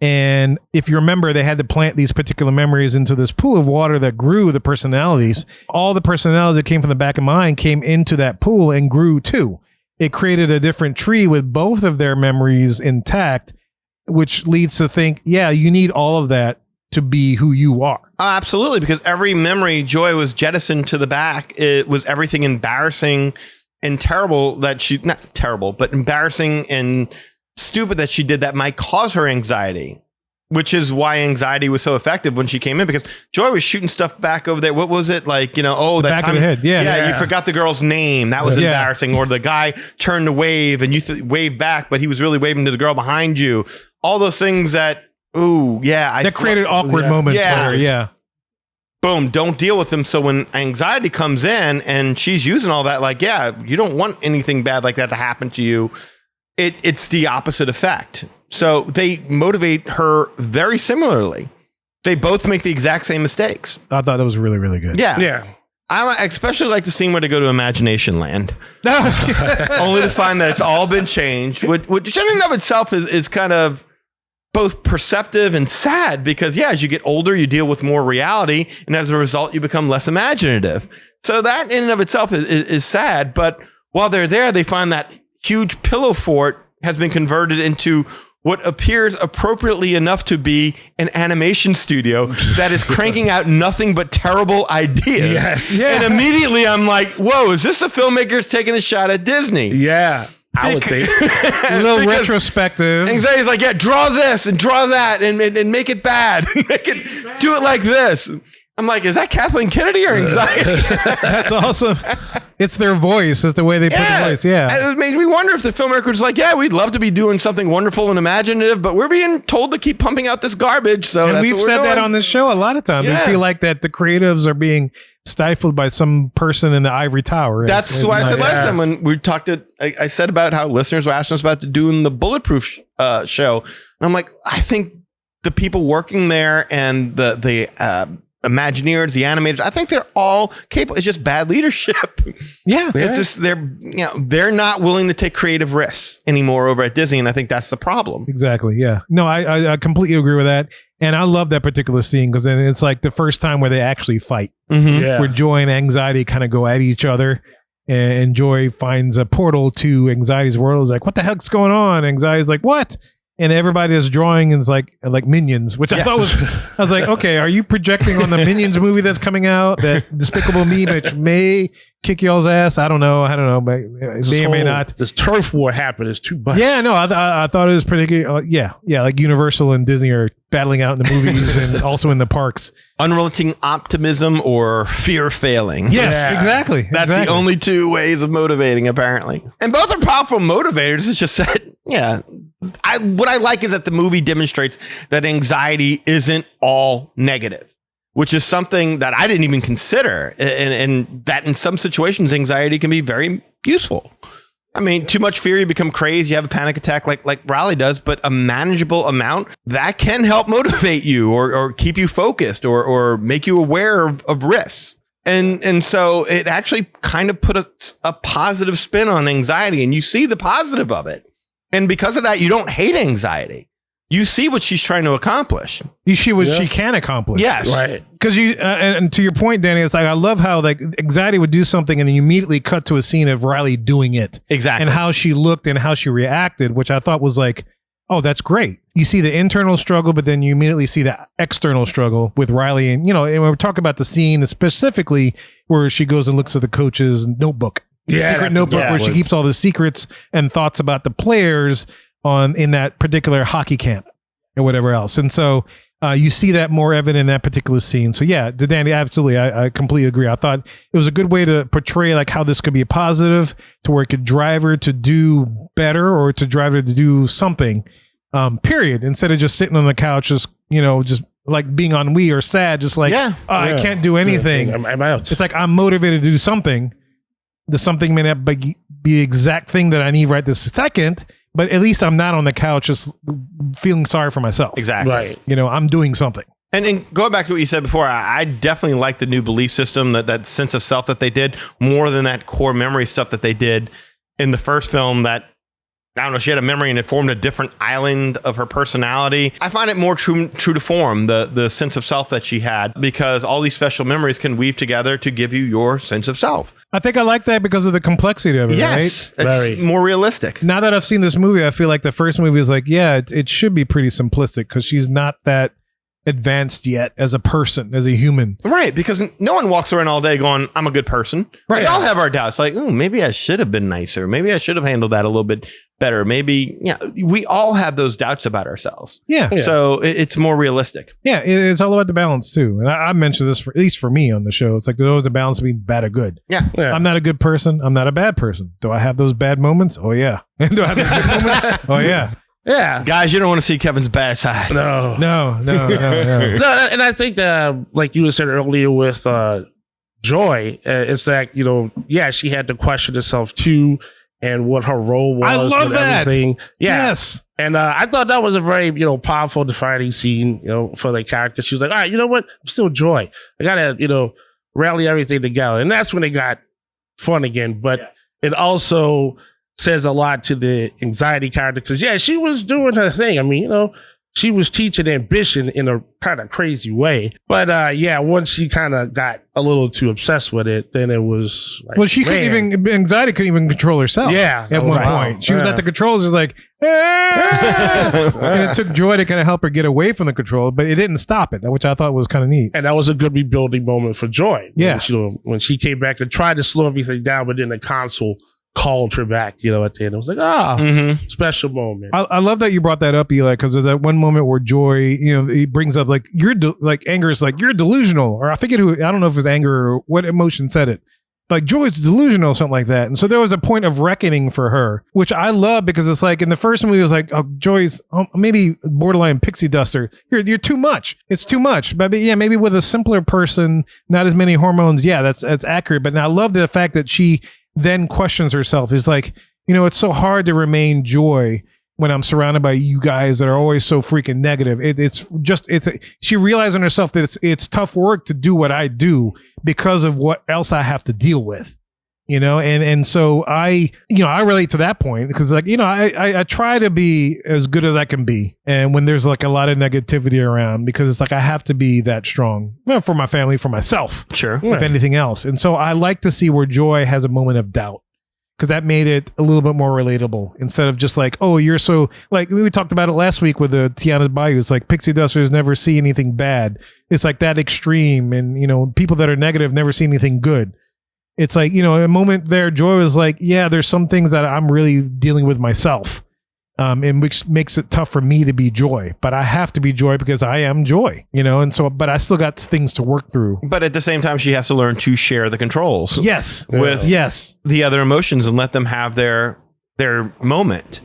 And if you remember, they had to plant these particular memories into this pool of water that grew the personalities. All the personalities that came from the back of mind came into that pool and grew too. It created a different tree with both of their memories intact, which leads to think, yeah, you need all of that to be who you are. Absolutely, because every memory Joy was jettisoned to the back. It was everything embarrassing and terrible that she, not terrible, but embarrassing and stupid that she did that might cause her anxiety, which is why anxiety was so effective when she came in, because Joy was shooting stuff back over there. What was it like? You know, oh, that back time, of the head. Yeah. you forgot the girl's name. That was Yeah. embarrassing. Or the guy turned to wave and you waved back, but he was really waving to the girl behind you. All those things that, ooh, yeah. That created awkward moments. Yeah. For her, yeah. Boom, don't deal with them. So when anxiety comes in and she's using all that, like, yeah, you don't want anything bad like that to happen to you. It's the opposite effect. So they motivate her very similarly. They both make the exact same mistakes. I thought that was really, really good. Yeah. Yeah. I especially like the scene where they go to Imagination Land. Only to find that it's all been changed, which in and of itself is kind of both perceptive and sad, because, yeah, as you get older, you deal with more reality, and as a result, you become less imaginative. So that in and of itself is sad, but while they're there, they find that huge pillow fort has been converted into what appears appropriately enough to be an animation studio that is cranking out nothing but terrible ideas. Yes. And immediately I'm like, whoa, is this the filmmakers taking a shot at Disney? Yeah. I would think. A little Because retrospective. Anxiety's like, yeah, draw this and draw that and make it bad. Do it like this. I'm like, is that Kathleen Kennedy or anxiety? That's awesome. It's their voice. It's the way they put the voice. Yeah. It made me wonder if the filmmaker was like, yeah, we'd love to be doing something wonderful and imaginative, but we're being told to keep pumping out this garbage. So And that's we've what we're said that doing. on this show a lot of times. Yeah. We feel like that the creatives are being stifled by some person in the ivory tower. That's why I said last time when we talked I said about how listeners were asking us about doing the Bulletproof show. And I'm like, I think the people working there and the Imagineers, the animators, I think they're all capable. It's just bad leadership. Yeah. It's just they're not willing to take creative risks anymore over at Disney, and I think that's the problem. Exactly. Yeah. No, I completely agree with that. And I love that particular scene because then it's like the first time where they actually fight, Yeah. where Joy and Anxiety kind of go at each other. And Joy finds a portal to Anxiety's world. Is like, what the heck's going on? Anxiety's like, what? And everybody is drawing and it's like Minions, which I thought I was like, okay, are you projecting on the Minions movie that's coming out, that Despicable Me, which may kick y'all's ass? I don't know, but it may or may not. This turf war happened. It's too much. Yeah, no, I thought it was pretty good. Yeah, like Universal and Disney are battling out in the movies and also in the parks. Unrelenting optimism or fear failing. Yes, Yeah. exactly. That's the only two ways of motivating, apparently. And both are powerful motivators. It's just that, yeah. What I like is that the movie demonstrates that anxiety isn't all negative, which is something that I didn't even consider. And that in some situations, anxiety can be very useful. I mean, too much fear, you become crazy, you have a panic attack like Riley does, but a manageable amount that can help motivate you or keep you focused or make you aware of risks. And so it actually kind of put a positive spin on anxiety, and you see the positive of it. And because of that, you don't hate anxiety. You see what she's trying to accomplish. You see what she can accomplish. Yes. Right. Because and to your point, Danny, it's like I love how like anxiety would do something and then you immediately cut to a scene of Riley doing it. Exactly. And how she looked and how she reacted, which I thought was like, oh, that's great. You see the internal struggle, but then you immediately see the external struggle with Riley. And, and we're talking about the scene specifically where she goes and looks at the coach's notebook. Yeah, Secret that's- notebook yeah, where she keeps all the secrets and thoughts about the players in that particular hockey camp or whatever else. And so You see that more evident in that particular scene. So yeah, Danny, absolutely. I completely agree. I thought it was a good way to portray like how this could be a positive to where it could drive her to do better or to drive her to do something, period. Instead of just sitting on the couch, just like being ennui or sad, just like, I can't do anything. I'm out. It's like I'm motivated to do something. The something may not be the exact thing that I need right this second, but at least I'm not on the couch just feeling sorry for myself. Exactly. Right. I'm doing something. And going back to what you said before, I definitely like the new belief system, that sense of self that they did, more than that core memory stuff that they did in the first film. That, I don't know, she had a memory and it formed a different island of her personality. I find it more true to form, the sense of self that she had, because all these special memories can weave together to give you your sense of self. I think I like that because of the complexity of it, Yes, right? it's more realistic. Now that I've seen this movie, I feel like the first movie is like, it should be pretty simplistic because she's not that advanced yet as a person, as a human. Right, because no one walks around all day going, I'm a good person. Right. We all have our doubts, like, oh, maybe I should have been nicer. Maybe I should have handled that a little bit better. Maybe, we all have those doubts about ourselves. Yeah. So it's more realistic. Yeah, it's all about the balance too. And I mentioned this, at least for me on the show. It's like there's always a balance between bad or good. Yeah. I'm not a good person. I'm not a bad person. Do I have those bad moments? Oh, yeah. Do I have those good moments? Oh, yeah. Yeah. Guys, you don't want to see Kevin's bad side. No. No. No, and I think that, like you said earlier with Joy, it's that, she had to question herself too and what her role was. I love that. Everything. Yeah. Yes. And I thought that was a very, powerful, defining scene, for the character. She was like, all right, you know what? I'm still Joy. I got to, rally everything together. And that's when it got fun again. But it also says a lot to the anxiety character because, she was doing her thing. I mean, she was teaching ambition in a kind of crazy way. But once she kind of got a little too obsessed with it, then it was like, well, anxiety couldn't even control herself. Yeah. At one point. She was at the controls, just like, and it took Joy to kind of help her get away from the control, but it didn't stop it, which I thought was kind of neat. And that was a good rebuilding moment for Joy. Yeah. When she came back and tried to slow everything down, but then the console called her back, at the end. I was like, special moment. I love that you brought that up, Eli, because of that one moment where Joy, he brings up like anger is like, you're delusional, or I forget I don't know if it was anger or what emotion said it. Like Joy's delusional, something like that. And so there was a point of reckoning for her, which I love because it's like in the first movie, it was like, oh, Joy's maybe borderline pixie duster. You're too much. It's too much. But maybe with a simpler person, not as many hormones. Yeah, that's accurate. But now I love the fact that she then questions herself. Is like, it's so hard to remain Joy when I'm surrounded by you guys that are always so freaking negative. She realizing herself that it's tough work to do what I do because of what else I have to deal with, and so I relate to that point because I try to be as good as I can be. And when there's like a lot of negativity around, because it's like, I have to be that strong for my family, for myself, sure, if anything else. And so I like to see where Joy has a moment of doubt, because that made it a little bit more relatable instead of just like, oh, you're so, like we talked about it last week with the Tiana's Bayou. It's like pixie dusters never see anything bad. It's like that extreme. And, people that are negative never see anything good. It's like, a moment there, Joy was like, yeah, there's some things that I'm really dealing with myself. And which makes it tough for me to be Joy, but I have to be Joy because I am Joy, and so, but I still got things to work through. But at the same time, she has to learn to share the controls. Yes. With the other emotions and let them have their moment.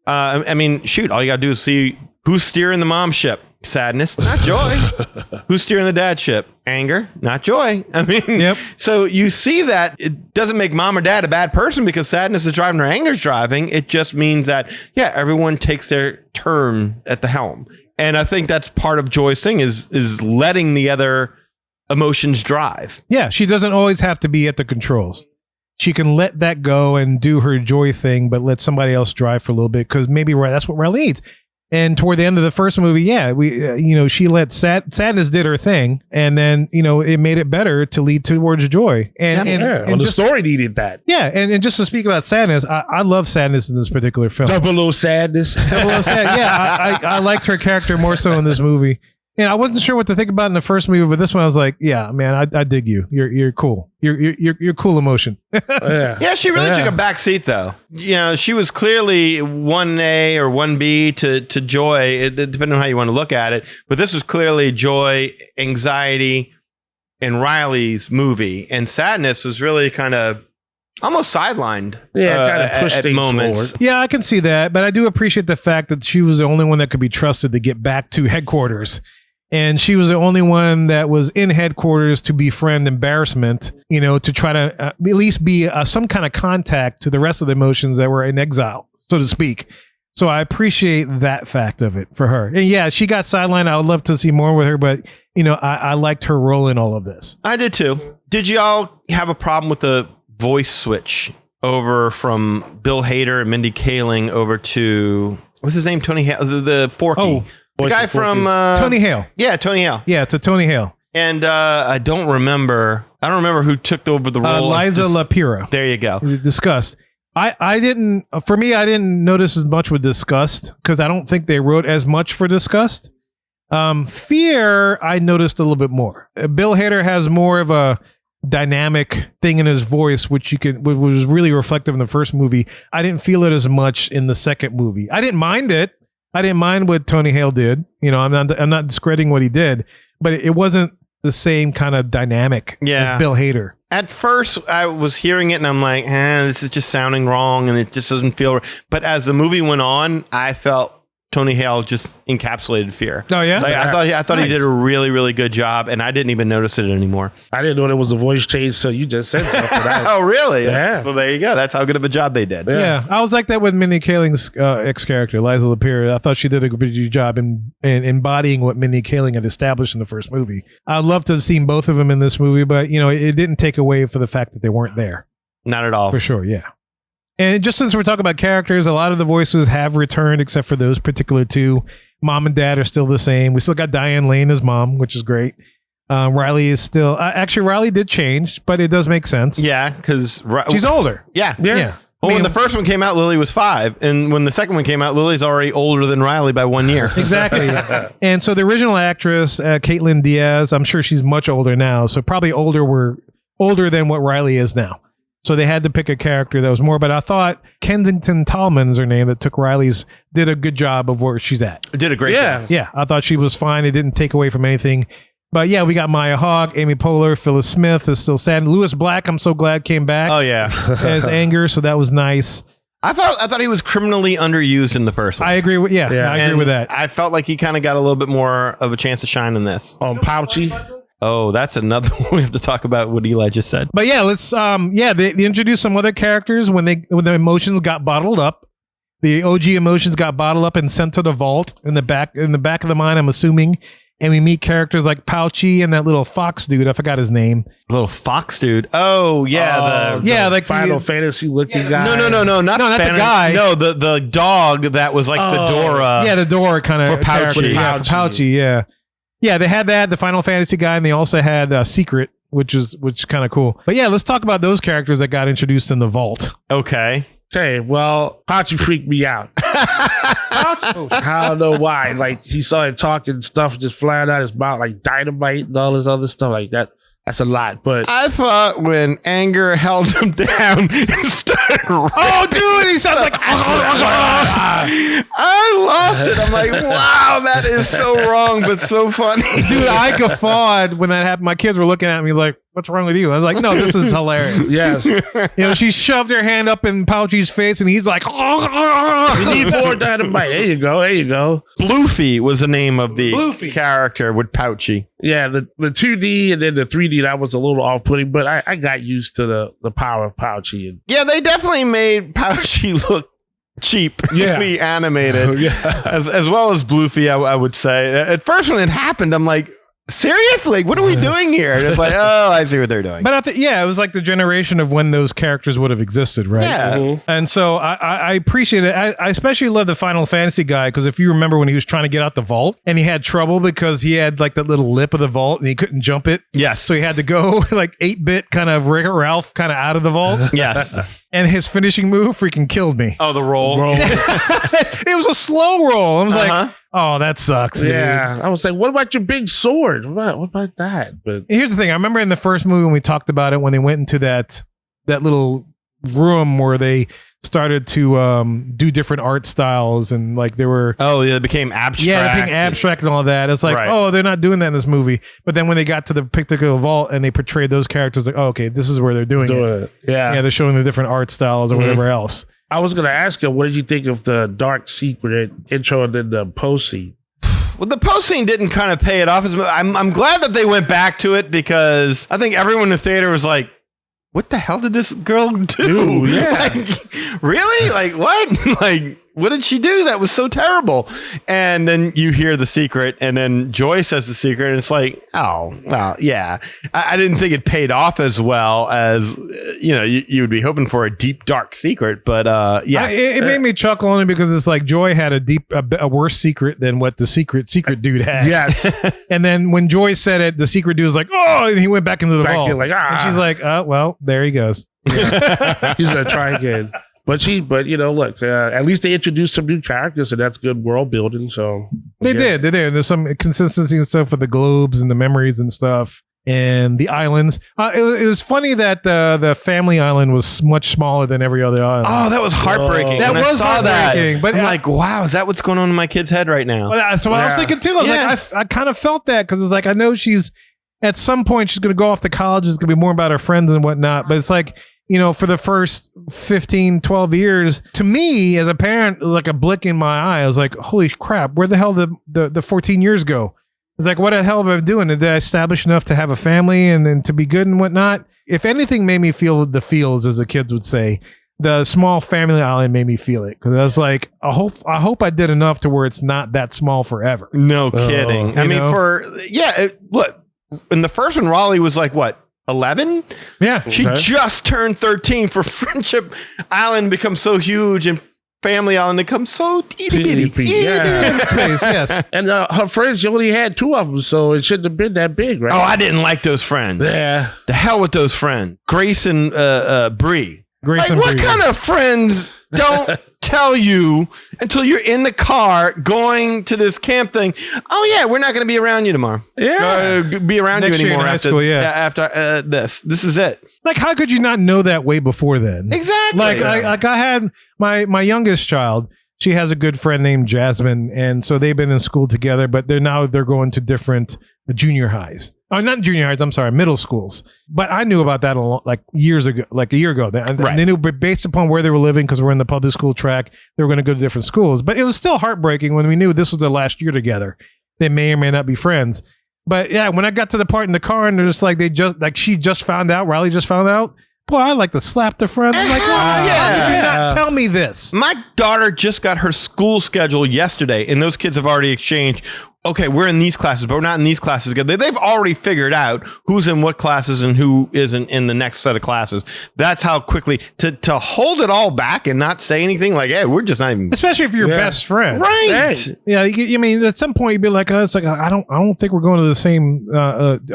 I mean, shoot, all you got to do is see who's steering the mom ship. Sadness, not joy. Who's steering the dad ship? Anger, not joy. I mean, So you see that it doesn't make mom or dad a bad person because sadness is driving or anger is driving. It just means that, everyone takes their turn at the helm. And I think that's part of Joy's thing is letting the other emotions drive. Yeah, she doesn't always have to be at the controls. She can let that go and do her Joy thing, but let somebody else drive for a little bit because maybe that's what Riley needs. And toward the end of the first movie, she let sadness did her thing, and then it made it better to lead towards joy. And the story needed that. Yeah, and just to speak about sadness, I love sadness in this particular film. Double O sadness. Double O sad. Yeah, I liked her character more so in this movie. And I wasn't sure what to think about in the first movie, but this one I was like, yeah, man, I dig you. You're cool. You're cool emotion. Yeah, she really took a back seat though. You know, she was clearly 1A or 1B to joy, depending on how you want to look at it. But this was clearly joy, anxiety, and Riley's movie. And sadness was really kind of almost sidelined. Yeah, kind of pushed at things moments. forward. Yeah, I can see that, but I do appreciate the fact that she was the only one that could be trusted to get back to headquarters. And she was the only one that was in headquarters to befriend embarrassment, you know, to try to at least be some kind of contact to the rest of the emotions that were in exile, so to speak. So I appreciate that fact of it for her. And yeah, she got sidelined. I would love to see more with her, but, you know, I liked her role in all of this. I did too. Did y'all have a problem with the voice switch over from Bill Hader and Mindy Kaling over to, what's his name? Tony Hale, the Forky. Oh, the guy from Tony Hale. Yeah, Tony Hale. Yeah, it's a Tony Hale. And I don't remember who took over the role. Liza Lapira. There you go. Disgust. I didn't notice as much with Disgust because I don't think they wrote as much for Disgust. Fear, I noticed a little bit more. Bill Hader has more of a dynamic thing in his voice, which was really reflective in the first movie. I didn't feel it as much in the second movie. I didn't mind it. I didn't mind what Tony Hale did. You know, I'm not discrediting what he did, but it wasn't the same kind of dynamic as Bill Hader. At first, I was hearing it and I'm like, this is just sounding wrong and it just doesn't feel right. But as the movie went on, I felt Tony Hale just encapsulated fear. Oh yeah, like, I thought he did a really, really good job, and I didn't even notice it anymore. I didn't know there was a voice change, so you just said something. Oh, really? Yeah. So there you go. That's how good of a job they did. Yeah, I was like that with Mindy Kaling's ex-character, Liza Lapira. I thought she did a good job in embodying what Mindy Kaling had established in the first movie. I'd love to have seen both of them in this movie, but you know, it didn't take away for the fact that they weren't there. Not at all. For sure, yeah. And just since we're talking about characters, a lot of the voices have returned except for those particular two. Mom and dad are still the same. We still got Diane Lane as mom, which is great. Riley is still... actually, Riley did change, but it does make sense. Yeah, because... she's older. Yeah. Yeah. Well, when the first one came out, Lily was 5. And when the second one came out, Lily's already older than Riley by 1 year. Exactly. And so the original actress, Caitlin Diaz, I'm sure she's much older now. So probably older than what Riley is now. So they had to pick a character that was more, but I thought Kensington Tallman's her name that took Riley's, did a good job of where she's at. Did a great job. Yeah, I thought she was fine. It didn't take away from anything. But yeah, we got Maya Hawke, Amy Poehler, Phyllis Smith is still sad. Lewis Black, I'm so glad came back. Oh yeah. As Anger, so that was nice. I thought he was criminally underused in the first one. I agree with I agree with that. I felt like he kind of got a little bit more of a chance to shine in this. Pouchy. Oh, that's another one we have to talk about what Eli just said. But yeah, let's they introduced some other characters when the emotions got bottled up. The OG emotions got bottled up and sent to the vault in the back of the mind, I'm assuming. And we meet characters like Pouchy and that little fox dude. I forgot his name. Little fox dude. Oh, yeah. Like Final Fantasy looking guy. No, not the guy. No, the dog that was like the Dora. Yeah, the Dora kind of for Pouchy. Yeah, for Pouchy, yeah. Yeah, they had that, the Final Fantasy guy, and they also had Secret, which is kind of cool. But yeah, let's talk about those characters that got introduced in the vault. Okay. Okay, well, Pouchy freaked me out. I don't know why. Like, he started talking stuff just flying out his mouth, like dynamite and all this other stuff like that. That's a lot, but I thought when Anger held him down and started oh, dude, he sounds like I lost it. I'm like, wow, that is so wrong, but so funny. Dude, I guffawed when that happened. My kids were looking at me like, what's wrong with you? I was like, no, this is hilarious. Yes. You know, she shoved her hand up in Pouchy's face and he's like, we need more dynamite. There you go. Bluefy was the name of the character with Pouchy. Yeah, the 2D and then the 3D, that was a little off-putting, but I got used to the power of Pouchy. Yeah, they definitely made Pouchy look cheaply animated, as well as Bluefy, I would say. At first when it happened, I'm like, seriously, what are we doing here? And it's like, oh, I see what they're doing. But I think, it was like the generation of when those characters would have existed, right? Yeah. Mm-hmm. And so I appreciate it. I especially love the Final Fantasy guy because if you remember when he was trying to get out the vault and he had trouble because he had like that little lip of the vault and he couldn't jump it. Yes. So he had to go like 8-bit kind of Wreck-It Ralph kind of out of the vault. Yes. And his finishing move freaking killed me. Oh, the roll. It was a slow roll. I was like, Oh, that sucks, dude. Yeah, I was like, what about your big sword? What about that? But Here's the thing. I remember in the first movie when we talked about it, when they went into that little room where they started to do different art styles and like they were it became abstract. Yeah, they became abstract and all that. It's like, Right. oh, they're not doing that in this movie. But then when they got to the Pictical Vault and they portrayed those characters, like, oh, okay, this is where they're doing it. Yeah. They're showing the different art styles or whatever else. I was going to ask you, what did you think of the dark secret intro and then the post scene? Well, the post scene didn't kind of pay it off. I'm glad that they went back to it because I think everyone in the theater was like, what the hell did this girl do? Yeah. Like, really? Like, what? Like, what did she do? That was so terrible. And then you hear the secret, and then Joy says the secret, and it's like, oh, well, yeah. I didn't think it paid off as well as, you would be hoping for a deep, dark secret. But yeah. It made me chuckle only because it's like Joy had a worse secret than what the secret dude had. Yes. And then when Joy said it, the secret dude was like, oh, and he went back into the vault. Like, And she's like, oh, well, there he goes. He's going to try again. But look, at least they introduced some new characters, and that's good world building. So They did. There's some consistency and stuff with the globes and the memories and stuff and the islands. It was funny that the family island was much smaller than every other island. Oh, that was heartbreaking. That When I was saw heartbreaking, that. but I'm like, wow, is that what's going on in my kid's head right now? Well, that's what I was thinking too. I was like, I kind of felt that because it's like, I know she's at some point she's going to go off to college. It's going to be more about her friends and whatnot. But it's like, for the first 15, 12 years, to me as a parent, it was like a blick in my eye. I was like, holy crap, where the hell the 14 years go? It's like, what the hell am I doing? Did I establish enough to have a family and then to be good and whatnot? If anything made me feel the feels, as the kids would say, the small family island made me feel it. Because I was like, I hope I did enough to where it's not that small forever. No kidding. I mean, look, in the first one, Raleigh was like, what? 11? Yeah. She just turned 13 for Friendship Island becomes so huge and Family Island becomes so itty bitty. Yeah. Space, yes. And her friends, she only had 2 of them, so it shouldn't have been that big, right? Oh, I didn't like those friends. Yeah. The hell with those friends. Grace and Bree. Grace and what Bree. kind of friends don't tell you until you're in the car going to this camp thing? Oh yeah, we're not going to be around you tomorrow. Yeah, be around Next you year in anymore high after school, yeah. after this. This is it. Like, how could you not know that way before then? Exactly. Like, I had my youngest child. She has a good friend named Jasmine, and so they've been in school together. But they're going to different junior highs. Oh, not junior highs. I'm sorry, middle schools. But I knew about that years ago, like a year ago. They knew based upon where they were living because we're in the public school track. They were going to go to different schools. But it was still heartbreaking when we knew this was their last year together. They may or may not be friends. But yeah, when I got to the part in the car and they're just like she just found out, Riley just found out. Boy, I like to slap the friend. I'm like, why did you not tell me this? My daughter just got her school schedule yesterday, and those kids have already exchanged. Okay, we're in these classes, but we're not in these classes together. They've already figured out who's in what classes and who isn't in the next set of classes. That's how quickly to hold it all back and not say anything like, hey, we're just not even. Especially if you're your best friend. Right. Yeah, I mean, at some point you'd be like, it's like I don't think we're going to the same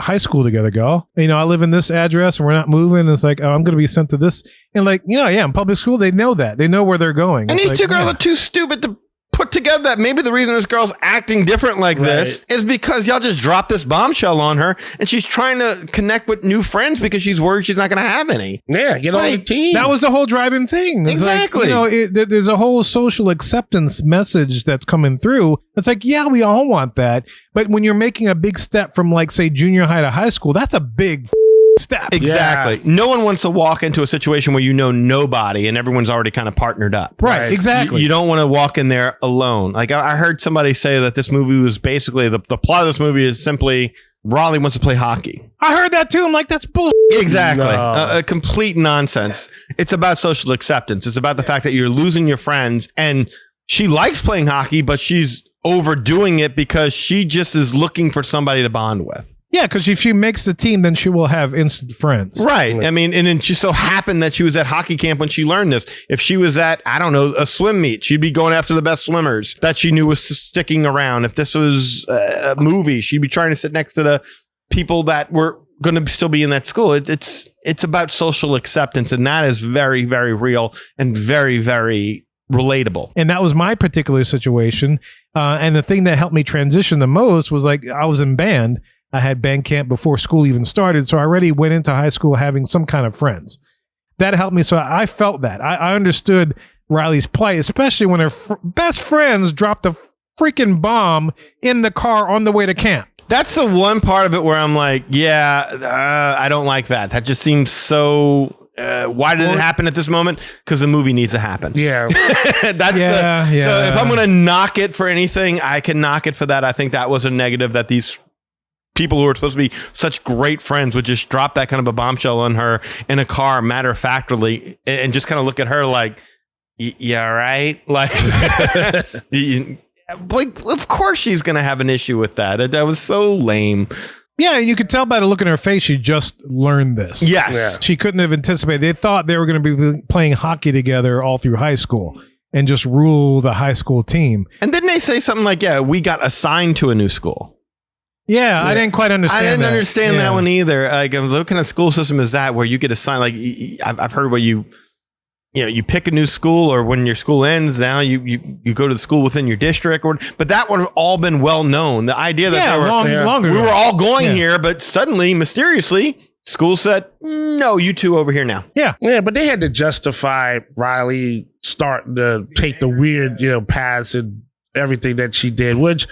high school together, girl. I live in this address and we're not moving. It's like, oh, I'm going to be sent to this. And like, in public school, they know that. They know where they're going. And it's these two girls are too stupid to put together that maybe the reason this girl's acting different like this is because y'all just dropped this bombshell on her and she's trying to connect with new friends because she's worried she's not going to have any. Yeah, get on the team. That was the whole driving thing. It's exactly. Like, there's a whole social acceptance message that's coming through. It's like, yeah, we all want that. But when you're making a big step from like, say, junior high to high school, that's a big step. Exactly. Yeah. No one wants to walk into a situation where you know nobody and everyone's already kind of partnered up. Right. Exactly. You don't want to walk in there alone. Like I heard somebody say that this movie was basically the plot of this movie is simply Raleigh wants to play hockey. I heard that too. I'm like, that's bullshit. Exactly. A complete nonsense. It's about social acceptance. It's about the fact that you're losing your friends and she likes playing hockey, but she's overdoing it because she just is looking for somebody to bond with. Yeah, because if she makes the team, then she will have instant friends. Right. I mean, and it just so happened that she was at hockey camp when she learned this. If she was at, I don't know, a swim meet, she'd be going after the best swimmers that she knew was sticking around. If this was a movie, she'd be trying to sit next to the people that were going to still be in that school. It's about social acceptance, and that is very, very real and very, very relatable. And that was my particular situation. And the thing that helped me transition the most was like I was in band. I had band camp before school even started. So I already went into high school having some kind of friends. That helped me. So I felt that. I understood Riley's plight, especially when her best friends dropped a freaking bomb in the car on the way to camp. That's the one part of it where I'm like, I don't like that. That just seems so... why did it happen at this moment? Because the movie needs to happen. Yeah. So if I'm going to knock it for anything, I can knock it for that. I think that was a negative, that these people who are supposed to be such great friends would just drop that kind of a bombshell on her in a car, matter-of-factly, and just kind of look at her like, yeah, right? Like, of course she's going to have an issue with that. That was so lame. Yeah, and you could tell by the look in her face, she just learned this. Yes. Yeah. She couldn't have anticipated. They thought they were going to be playing hockey together all through high school and just rule the high school team. And didn't they say something like, we got assigned to a new school? Yeah, I didn't quite understand I didn't that. understand that one either. Like, what kind of school system is that where you get assigned? Like, I've heard where you pick a new school, or when your school ends, now you go to the school within your district, but that would have all been well known. The idea that longer we ago. were all going here, but suddenly, mysteriously, school said, no, you two over here now. Yeah. Yeah, but they had to justify Riley starting to take the weird, paths and everything that she did, which...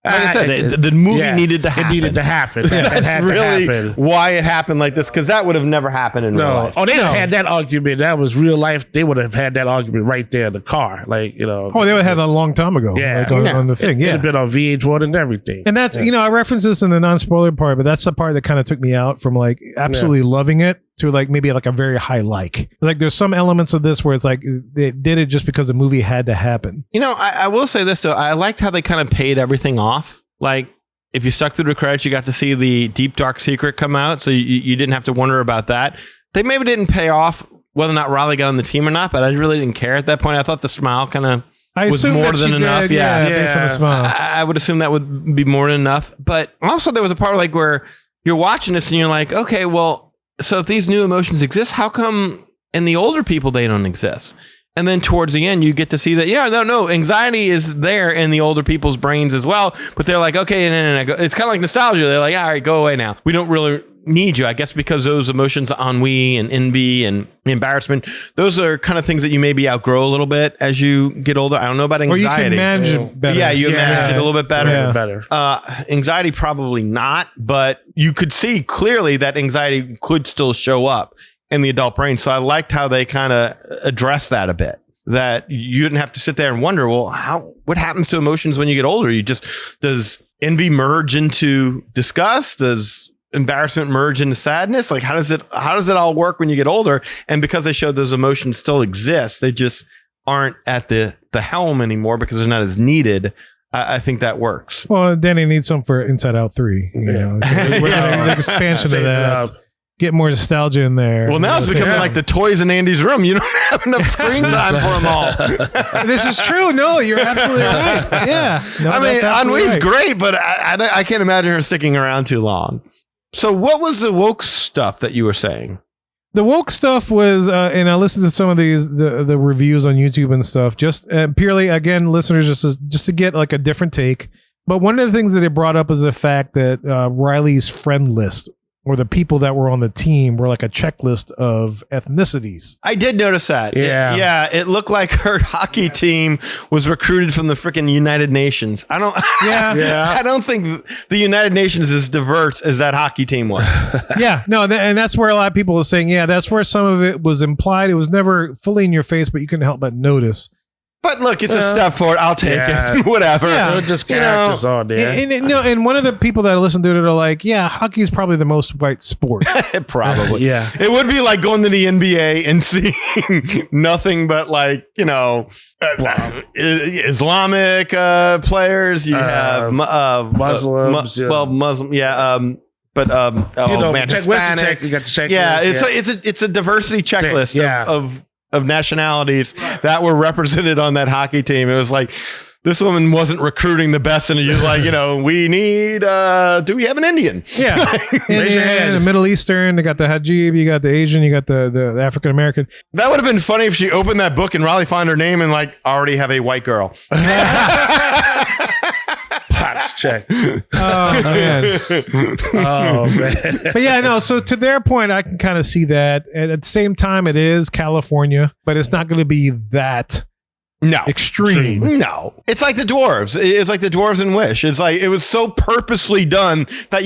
Like I said, the movie needed to happen. It needed to happen. That's really why it happened like this, because that would have never happened in real life. Oh, they had that argument. That was real life. They would have had that argument right there in the car. Like, Oh, they would have had that a long time ago. Yeah. Like on the thing. It'd have been on VH1 and everything. And that's, I referenced this in the non-spoiler part, but that's the part that kind of took me out from like absolutely loving it to like maybe like a very high like. Like there's some elements of this where it's like they did it just because the movie had to happen. I will say this though. I liked how they kind of paid everything off. Like if you stuck through the credits, you got to see the deep dark secret come out. So you didn't have to wonder about that. They maybe didn't pay off whether or not Riley got on the team or not, but I really didn't care at that point. I thought the smile kind of was more than enough. Yeah, based on the smile. I would assume that would be more than enough. But also there was a part like where you're watching this and you're like, okay, well, so if these new emotions exist, how come in the older people they don't exist? And then towards the end, you get to see that, no, anxiety is there in the older people's brains as well. But they're like, okay, no. It's kind of like nostalgia. They're like, all right, go away now. We don't really need you. I guess because those emotions, ennui and envy and embarrassment, those are kind of things that you maybe outgrow a little bit as you get older. I don't know about anxiety. Or you can manage it better. Yeah, you manage it a little bit better. Yeah. Better. Anxiety, probably not. But you could see clearly that anxiety could still show up in the adult brain. So I liked how they kind of addressed that a bit, that you didn't have to sit there and wonder, well, what happens to emotions when you get older? Does envy merge into disgust? Does embarrassment merge into sadness? Like, how does it all work when you get older? And because they showed those emotions still exist, they just aren't at the helm anymore because they're not as needed. I think that works. Well, Danny needs some for Inside Out 3. The expansion of that. Get more nostalgia in there. Well, now it's becoming like the toys in Andy's room. You don't have enough screen time for them all. This is true. No, you're absolutely right. Yeah. No, I mean, Anoui's right. Great, but I can't imagine her sticking around too long. So what was the woke stuff that you were saying? The woke stuff was, and I listened to some of the reviews on YouTube and stuff, just purely, again, listeners, just to get like a different take. But one of the things that it brought up is the fact that Riley's friend list, or the people that were on the team, were like a checklist of ethnicities. I did notice that. Yeah. It looked like her hockey team was recruited from the freaking United Nations. I don't think the United Nations is as diverse as that hockey team was. And that's where a lot of people were saying, that's where some of it was implied. It was never fully in your face, but you couldn't help but notice. But look, it's a step forward. I'll take it. Whatever. They're just characters on there. And one of the people that I listened to it are like, hockey is probably the most white sport. Probably. Yeah. It would be like going to the NBA and seeing nothing but like, Islamic players. You have Muslims. Muslim. Yeah. Hispanic. You got the checklist. Yeah. It's a diversity checklist of nationalities that were represented on that hockey team. It was like this woman wasn't recruiting the best, and you're like, we need. Do we have an Indian? Yeah, Indian, the Middle Eastern. They got the Hajib. You got the Asian. You got the African American. That would have been funny if she opened that book and Riley found her name and already have a white girl. Box check. Oh man. Oh man. But yeah, no. So to their point, I can kind of see that. And at the same time, it is California, but it's not going to be that extreme. No. It's like the dwarves. It's like the dwarves in Wish. It's like it was so purposely done that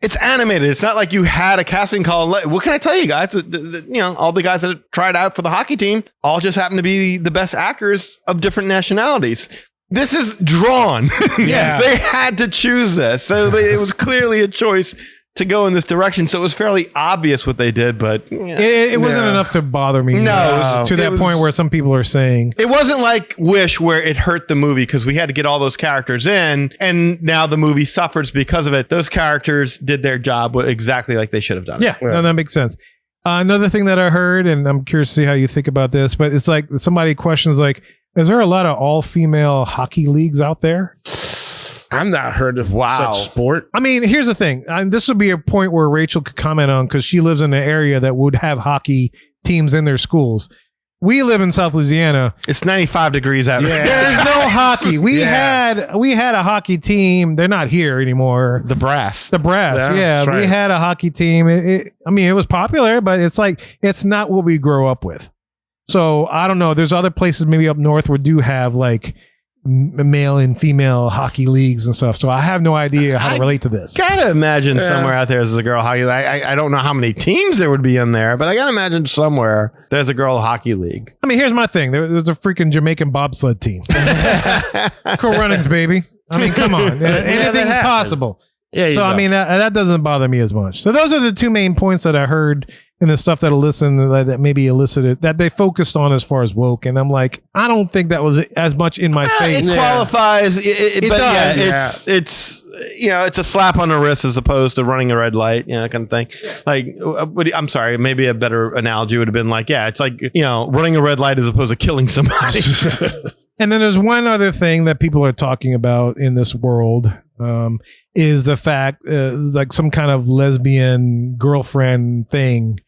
it's animated. It's not like you had a casting call. What can I tell you guys? All the guys that tried out for the hockey team all just happen to be the best actors of different nationalities. This is drawn. Yeah. They had to choose this. So it was clearly a choice to go in this direction. So it was fairly obvious what they did, but it wasn't enough to bother me. No, to that point where some people are saying it wasn't like Wish where it hurt the movie because we had to get all those characters in, and now the movie suffers because of it. Those characters did their job exactly like they should have done. Yeah, no, that makes sense. Another thing that I heard, and I'm curious to see how you think about this, but it's like somebody questions like, is there a lot of all-female hockey leagues out there? I'm not heard of such sport. I mean, here's the thing. This would be a point where Rachel could comment on because she lives in an area that would have hockey teams in their schools. We live in South Louisiana. It's 95 degrees out there. There's no hockey. We had a hockey team. They're not here anymore. The Brass. Yeah. Right. We had a hockey team. It was popular, but it's not what we grow up with. So I don't know. There's other places maybe up north where do have like male and female hockey leagues and stuff. So I have no idea how to relate to this. Gotta imagine somewhere out there there's a girl hockey. I don't know how many teams there would be in there, but I gotta imagine somewhere there's a girl hockey league. I mean, here's my thing. There's a freaking Jamaican bobsled team. Cool runnings, baby. I mean, come on. Anything's possible. Yeah. So I mean, that doesn't bother me as much. So those are the two main points that I heard in the stuff that that maybe elicited that they focused on as far as woke. And I'm like, I don't think that was as much in my face. It qualifies. It does. Yeah, it's it's a slap on the wrist as opposed to running a red light, kind of thing. Like, I'm sorry, maybe a better analogy would have been like, it's like, running a red light as opposed to killing somebody. And then there's one other thing that people are talking about in this world, is the fact, like some kind of lesbian girlfriend thing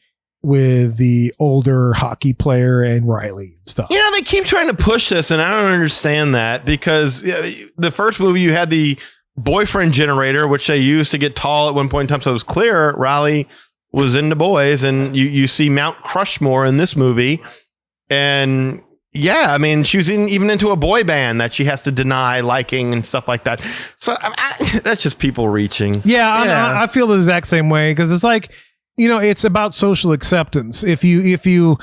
with the older hockey player and Riley and stuff. They keep trying to push this, and I don't understand that because the first movie you had the boyfriend generator, which they used to get tall at one point in time, so it was clear Riley was into boys, and you see Mount Crushmore in this movie, and yeah, I mean, she was even into a boy band that she has to deny liking and stuff like that. So that's just people reaching. Yeah. I feel the exact same way because it's like, it's about social acceptance. If you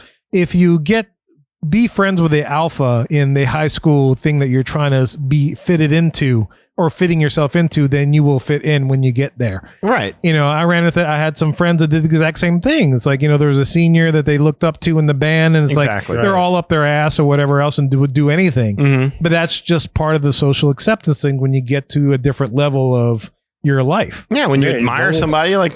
be friends with the alpha in the high school thing that you're trying to be fitted into or fitting yourself into, then you will fit in when you get there. Right. I ran with it. I had some friends that did the exact same thing. It's like, there was a senior that they looked up to in the band, and it's exactly, like they're all up their ass or whatever else and would do anything. Mm-hmm. But that's just part of the social acceptance thing when you get to a different level of your life. Yeah, when you admire somebody, you're like,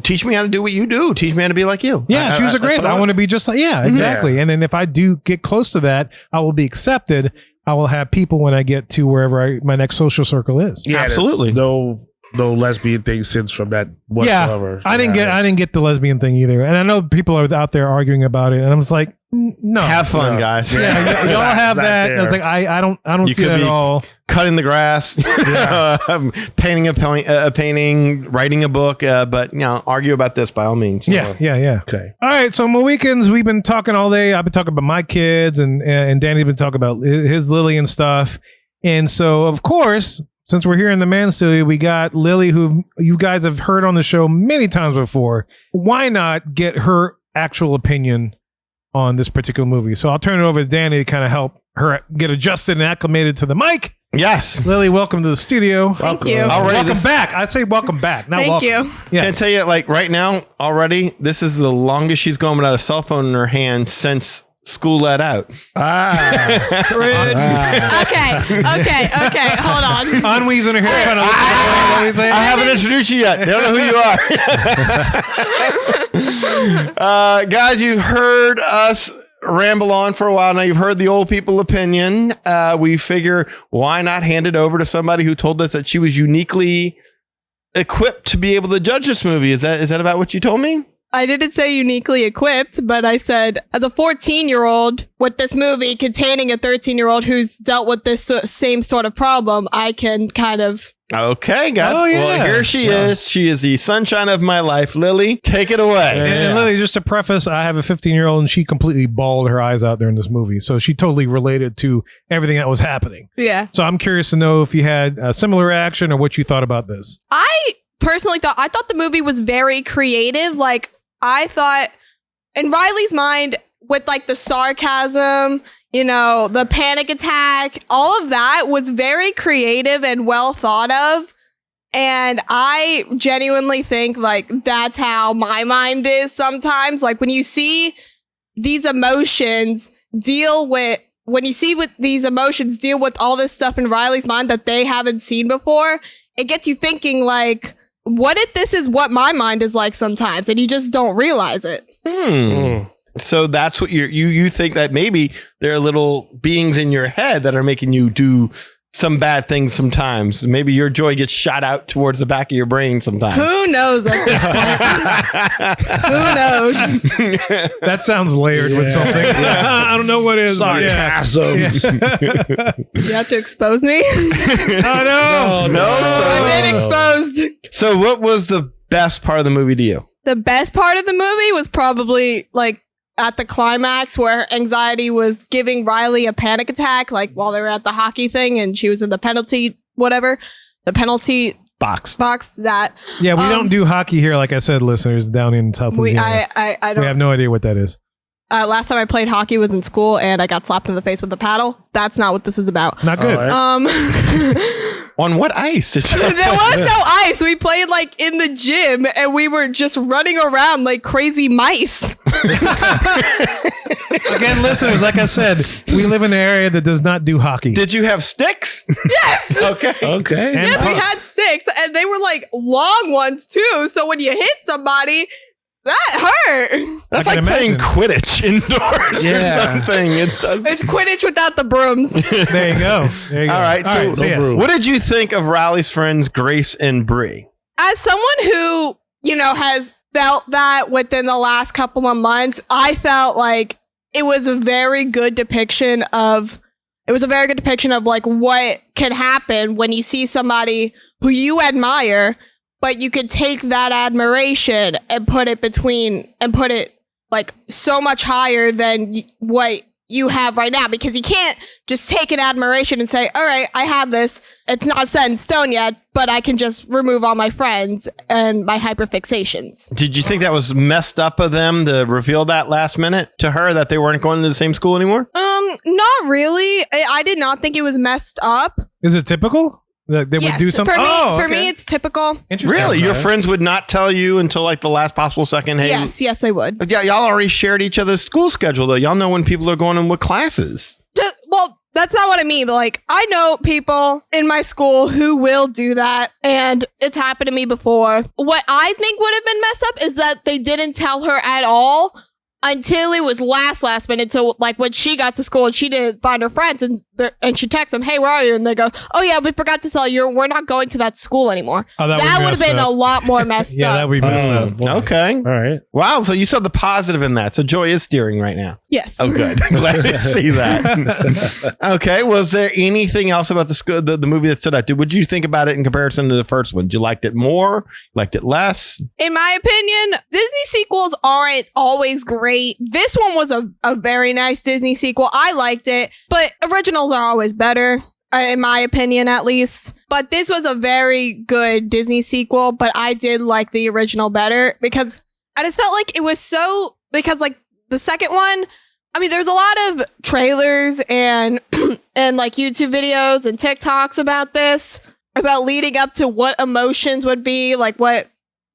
teach me how to do what you do. Teach me how to be like you. Yeah, she was a great. I want to be just like, exactly. Yeah. And then if I do get close to that, I will be accepted. I will have people when I get to wherever my next social circle is. Yeah, absolutely. No lesbian thing since from that whatsoever. Yeah, I didn't get the lesbian thing either. And I know people are out there arguing about it, and I'm just like, no. Have fun, guys. Yeah, y'all have that. And it's like I don't see that at all. Cutting the grass, painting a painting, writing a book, but argue about this by all means. Yeah. Okay. All right. So my weekends, we've been talking all day. I've been talking about my kids, and Danny's been talking about his Lily and stuff. And so, of course, since we're here in the Man Studio, we got Lily, who you guys have heard on the show many times before. Why not get her actual opinion on this particular movie? So I'll turn it over to Danny to kind of help her get adjusted and acclimated to the mic. Yes. Lily, welcome to the studio. Thank you. Welcome back. I'd say welcome back. Not Thank welcome. you. Yes. Can I tell you, like right now already, this is the longest she's gone without a cell phone in her hand since school let out. It's rude. Okay. Hold on. Anwi's in her hair trying to look at what he's saying. I haven't introduced you yet. They don't know who you are. Guys, you heard us ramble on for a while now. You've heard the old people opinion. We figure why not hand it over to somebody who told us that she was uniquely equipped to be able to judge this movie. Is that about what you told me? I didn't say uniquely equipped, but I said as a 14-year-old with this movie containing a 13-year-old who's dealt with this same sort of problem, I can kind of... Okay, guys. Oh, yeah. Well, here she is. She is the sunshine of my life. Lily, take it away. And Lily, just to preface, I have a 15-year-old and she completely bawled her eyes out during this movie. So she totally related to everything that was happening. Yeah. So I'm curious to know if you had a similar reaction or what you thought about this. I personally thought the movie was very creative. Like, I thought in Riley's mind with like the sarcasm, you know, the panic attack, all of that was very creative and well thought of. And I genuinely think like that's how my mind is sometimes. Like when you see these emotions deal with all this stuff in Riley's mind that they haven't seen before, it gets you thinking like, what if this is what my mind is like sometimes and you just don't realize it? So that's what you think that maybe there are little beings in your head that are making you do some bad things sometimes. Maybe your joy gets shot out towards the back of your brain sometimes. Who knows at this point? Who knows? That sounds layered with something. I don't know what is. Sarcasm. You have to expose me? Oh, no. I've been exposed. So what was the best part of the movie to you? The best part of the movie was probably like at the climax where anxiety was giving Riley a panic attack, like while they were at the hockey thing and she was in the penalty Box. that. Yeah, we don't do hockey here, like I said, listeners, down in South Louisiana. I don't. We have no idea what that is. Last time I played hockey was in school and I got slapped in the face with a paddle. That's not what this is about. Not good. On what ice? There was no ice. We played like in the gym and we were just running around like crazy mice. Again, listeners, like I said, we live in an area that does not do hockey. Did you have sticks? Yes. Okay. And Yeah, we had sticks and they were like long ones too. So when you hit somebody, that hurt. That's I like can playing imagine. Quidditch indoors or something. It's Quidditch without the brooms. There you go. There you go. All right. So yes. what did you think of Riley's friends, Grace and Bree? As someone who, you know, has felt that within the last couple of months, I felt like it was a very good depiction of like what can happen when you see somebody who you admire, but you could take that admiration and put it like so much higher than what you have right now, because you can't just take an admiration and say, all right, I have this. It's not set in stone yet, but I can just remove all my friends and my hyperfixations. Did you think that was messed up of them to reveal that last minute to her that they weren't going to the same school anymore? Not really. I did not think it was messed up. Is it typical that they would do something? For me, it's typical. Interesting. Really? Okay. Your friends would not tell you until like the last possible second? Hey, Yes, I would. Yeah, y'all already shared each other's school schedule though. Y'all know when people are going in what classes. Well, that's not what I mean. But like, I know people in my school who will do that, and it's happened to me before. What I think would have been messed up is that they didn't tell her at all until it was last minute. So like when she got to school and she didn't find her friends, and she texts them, "Hey, where are you?" And they go, "Oh yeah, we forgot to tell you we're not going to that school anymore." Oh, that would have been a lot more messed Yeah, up. that would be messed up. Okay. All right. Wow. So you saw the positive in that. So Joy is steering right now. Yes. Oh, good. Glad to see that. Okay. Was there anything else about the movie that stood out? What did you think about it in comparison to the first one? Did you like it more? Liked it less? In my opinion, Disney sequels aren't always great. This one was a very nice Disney sequel. I liked it, but originals are always better, in my opinion, at least. But this was a very good Disney sequel, but I did like the original better because I just felt like it was because like the second one, I mean, there's a lot of trailers and like YouTube videos and TikToks about this, about leading up to what emotions would be, like what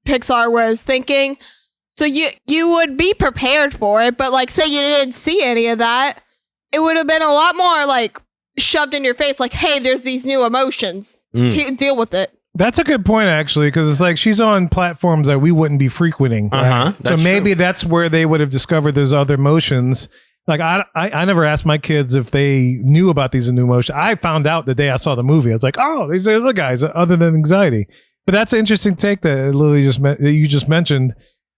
Pixar was thinking. So you would be prepared for it, but like say you didn't see any of that, it would have been a lot more like shoved in your face, like, hey, there's these new emotions. Deal with it. That's a good point, actually, because it's like she's on platforms that we wouldn't be frequenting. Uh-huh. So maybe that's where they would have discovered there's other emotions. Like I never asked my kids if they knew about these new emotions. I found out the day I saw the movie. I was like, oh, these are the guys other than anxiety. But that's an interesting take that Lily you just mentioned,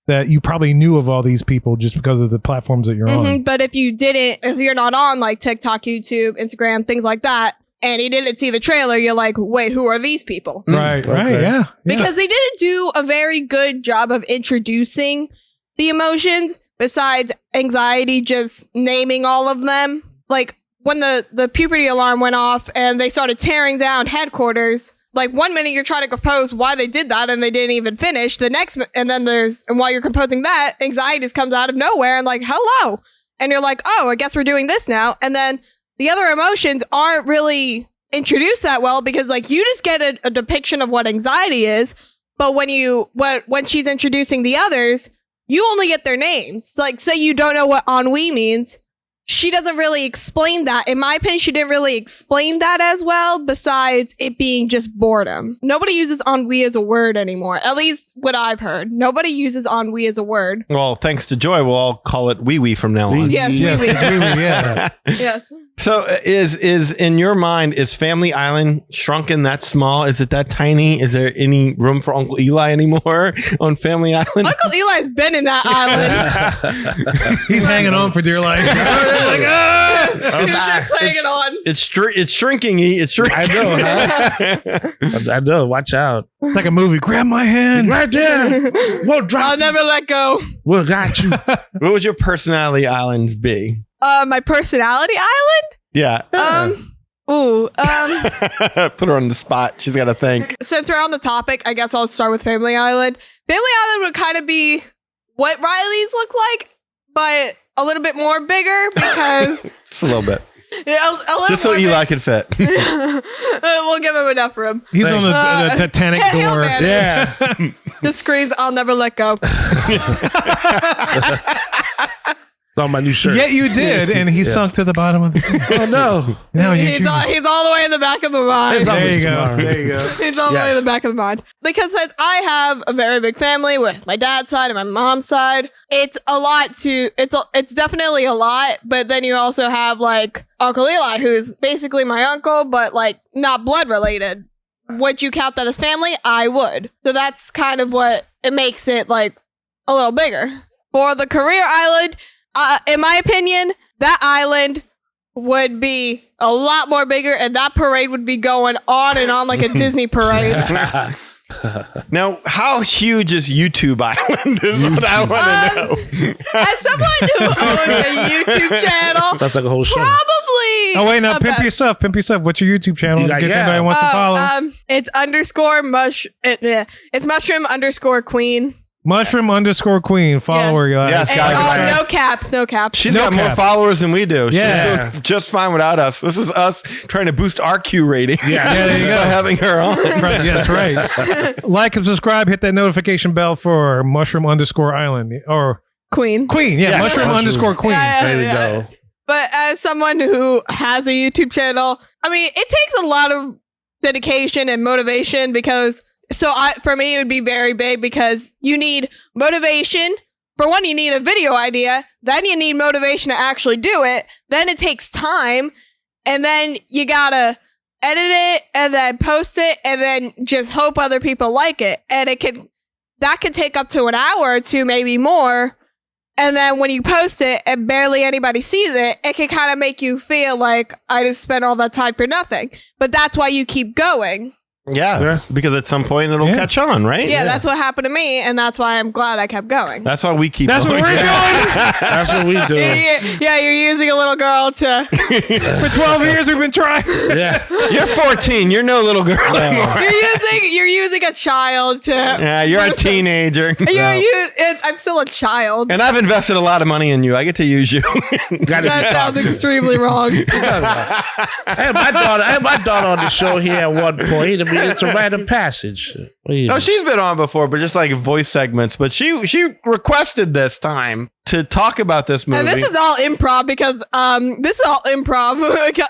that you probably knew of all these people just because of the platforms that you're on. But if you're not on like TikTok, YouTube, Instagram, things like that, and you didn't see the trailer, you're like, wait, who are these people? Right, yeah. Because they didn't do a very good job of introducing the emotions besides anxiety, just naming all of them. Like when the puberty alarm went off and they started tearing down headquarters, like 1 minute you're trying to compose why they did that and they didn't even finish. The next, and while you're composing that, anxiety just comes out of nowhere and like, hello. And you're like, oh, I guess we're doing this now. And then the other emotions aren't really introduced that well because like you just get a depiction of what anxiety is. But when she's introducing the others, you only get their names. So like, say you don't know what ennui means. She doesn't really explain that. In my opinion, she didn't really explain that as well, besides it being just boredom. Nobody uses ennui as a word anymore, at least what I've heard. Nobody uses ennui as a word. Well, thanks to Joy, we'll all call it wee-wee from now on. Yes, Yes, wee-wee. it's really, yeah. Yes. So is in your mind, is Family Island shrunken that small? Is it that tiny? Is there any room for Uncle Eli anymore on Family Island? Uncle Eli's been in that island. He's hanging on for dear life. Like, He's just hanging on. It's shrinking. It's shrinking. I know, huh? I know. Watch out. It's like a movie. Grab my hand. Right there. We'll drop I'll you. never let go. We'll got you. What would your personality islands be? My personality island? Yeah. Put her on the spot. She's got to think. Since we're on the topic, I guess I'll start with Family Island. Family Island would kind of be what Riley's look like, but a little bit more bigger because Just a little bit. yeah, a little Just so more Eli could fit. we'll give him enough room. He's on the Titanic Hail door. Mary. Yeah. The screams, I'll never let go. It's on my new shirt. Yet you did, and he sunk to the bottom of the. Oh, no. Now you He's all the way in the back of the mind. It's There always you go. tomorrow. There you go. He's all the way in the back of the mind. Because since I have a very big family with my dad's side and my mom's side, it's a lot it's definitely a lot, but then you also have like Uncle Eli, who's basically my uncle, but like not blood related. Would you count that as family? I would. So that's kind of what it makes it like a little bigger. For the career island, in my opinion, that island would be a lot more bigger and that parade would be going on and on like a Disney parade. Now, how huge is YouTube Island is what I want to know. As someone who owns a YouTube channel, That's like a whole show. probably. Oh wait, now about- pimp yourself. Pimp yourself. What's your YouTube channel? You In got- case yeah. anybody wants to follow. It's it's mushroom_queen. Mushroom_queen. Follow her, guys. Yes, And, guys. no caps, no caps. She's No got more cap. followers than we do. Yeah. She's doing just fine without us. This is us trying to boost our Q rating. Yeah. Yeah, there you go. By having her on. Right, yes, right. Like and subscribe. Hit that notification bell for Mushroom_island or Queen. Queen. Yeah, Yeah. Mushroom_queen. Yeah, There you yeah. go. But as someone who has a YouTube channel, I mean, it takes a lot of dedication and motivation because for me, it would be very big because you need motivation. For one, you need a video idea. Then you need motivation to actually do it. Then it takes time. And then you gotta edit it and then post it and then just hope other people like it. And that could take up to an hour or two, maybe more. And then when you post it and barely anybody sees it, it can kind of make you feel like I just spent all that time for nothing. But that's why you keep going. Yeah, because at some point it'll catch on, right? Yeah, that's what happened to me, and that's why I'm glad I kept going. That's why we keep That's what going. we're doing. That's what we do. Yeah, you're using a little girl to. For 12 years, we've been trying. Yeah. You're 14. You're no little girl anymore. You're using a child to. Yeah, you're a teenager. I'm still a child. And I've invested a lot of money in you. I get to use you. Gotta That be sounds talked to. extremely wrong. I had my daughter on the show here at one point. I mean, it's a rite of passage. No, she's been on before, but just like voice segments. But she requested this time to talk about this movie. And this is all improv because this is all improv.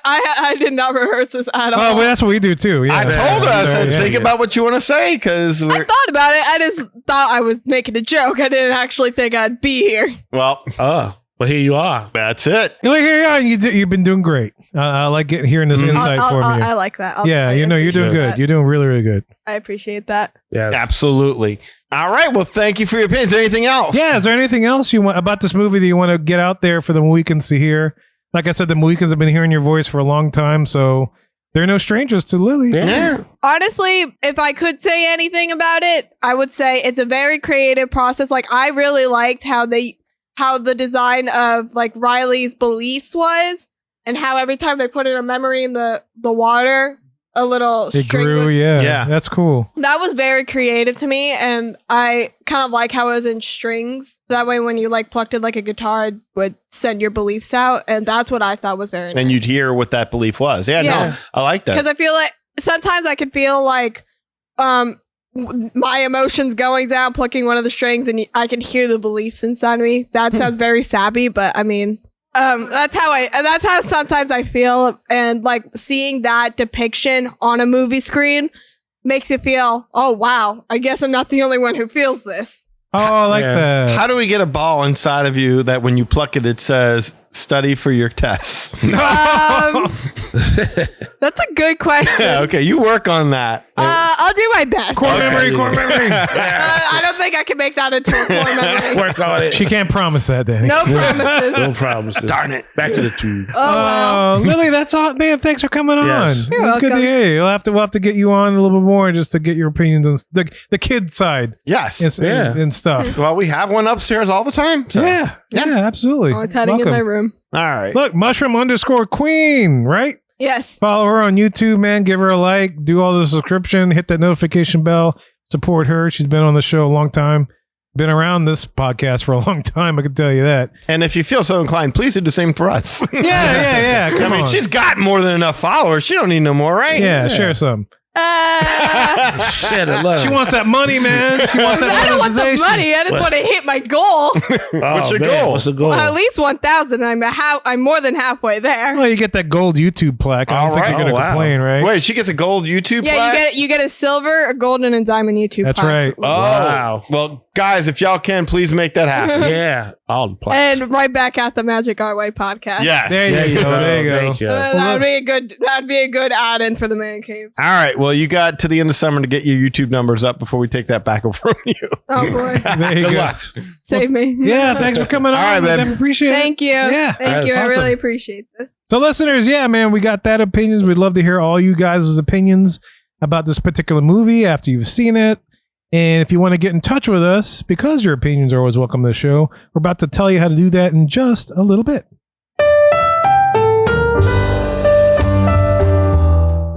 I did not rehearse this at all. Oh, well, that's what we do too. Yeah. I told her, I said, Yeah, think yeah. about what you want to say, because I thought about it. I just thought I was making a joke. I didn't actually think I'd be here. well, Oh, But here you are. That's it. You're here you are, and you've been doing great. I like hearing this insight from you. I like that. Yeah, you're doing good. that. You're doing really, really good. I appreciate that. Yes. Absolutely. All right. Well, thank you for your opinions. Anything else? Yeah, is there anything else you want about this movie that you want to get out there for the Mohicans to hear? Like I said, the Mohicans have been hearing your voice for a long time, so they're no strangers to Lily. Yeah. Honestly, if I could say anything about it, I would say it's a very creative process. Like, I really liked how the design of like Riley's beliefs was, and how every time they put in a memory in the water, a little It string grew, would- yeah. That's cool. That was very creative to me, and I kind of like how it was in strings. So that way, when you like plucked it like a guitar, it would send your beliefs out, and that's what I thought was very nice. And you'd hear what that belief was. Yeah. Yeah. No, I like Because that. I feel like sometimes I could feel like my emotions going down, plucking one of the strings, and I can hear the beliefs inside me. That sounds very sappy, but I mean, that's how sometimes I feel, and like seeing that depiction on a movie screen makes you feel, oh wow, I guess I'm not the only one who feels this. Oh, I like Yeah. that. How do we get a ball inside of you that when you pluck it, it says study for your tests? That's a good question. Yeah, okay. You work on that. I'll do my best. Core memory. I don't think I can make that into a core memory. Work on it. She can't promise that, Danny. No promises. No problems. Darn it. Back to the tube. Oh wow. Lily, that's all, man. Thanks for coming on. Yes. It You're was good to welcome. hear you. We'll have to get you on a little bit more just to get your opinions on the kid side Yes. and stuff. Well, we have one upstairs all the time. So. Yeah, absolutely. I was hiding in Welcome. my room. All right. Look, mushroom_queen, right? Yes. Follow her on YouTube, man. Give her a like. Do all the subscription. Hit that notification bell. Support her. She's been on the show a long time. Been around this podcast for a long time. I can tell you that. And if you feel so inclined, please do the same for us. Yeah. I Come mean, on. she's got more than enough followers. She don't need no more, right? Yeah, share some. Shit, I love She it. wants that money, man. She wants that I don't want the monetization. money. I just want to hit my goal. What's your man, goal? What's the goal? Well, at least 1,000. I'm more than halfway there. Well, you get that gold YouTube plaque. I don't All think right. you're going to Oh, wow. complain, right? Wait, she gets a gold YouTube Yeah, plaque? you get a silver, a golden, and diamond YouTube. That's plaque. right. Oh, Wow. Well, guys, if y'all can, please make that happen. Yeah. All the plaques. And right back at the Magic Our Way podcast. Yes. There you go. There you go. Thank you. That'd be a good add-in for the man cave. All right. Well, you got to the end of summer to get your YouTube numbers up before we take that back from you. Oh boy, There you Good go. luck. save me. Yeah, thanks for coming on. All right, man. babe. Appreciate it. Thank you. Yeah. Thank you. That's I really awesome. appreciate this. So, listeners, yeah, man, we got that opinions. We'd love to hear all you guys' opinions about this particular movie after you've seen it. And if you want to get in touch with us, because your opinions are always welcome to the show, we're about to tell you how to do that in just a little bit.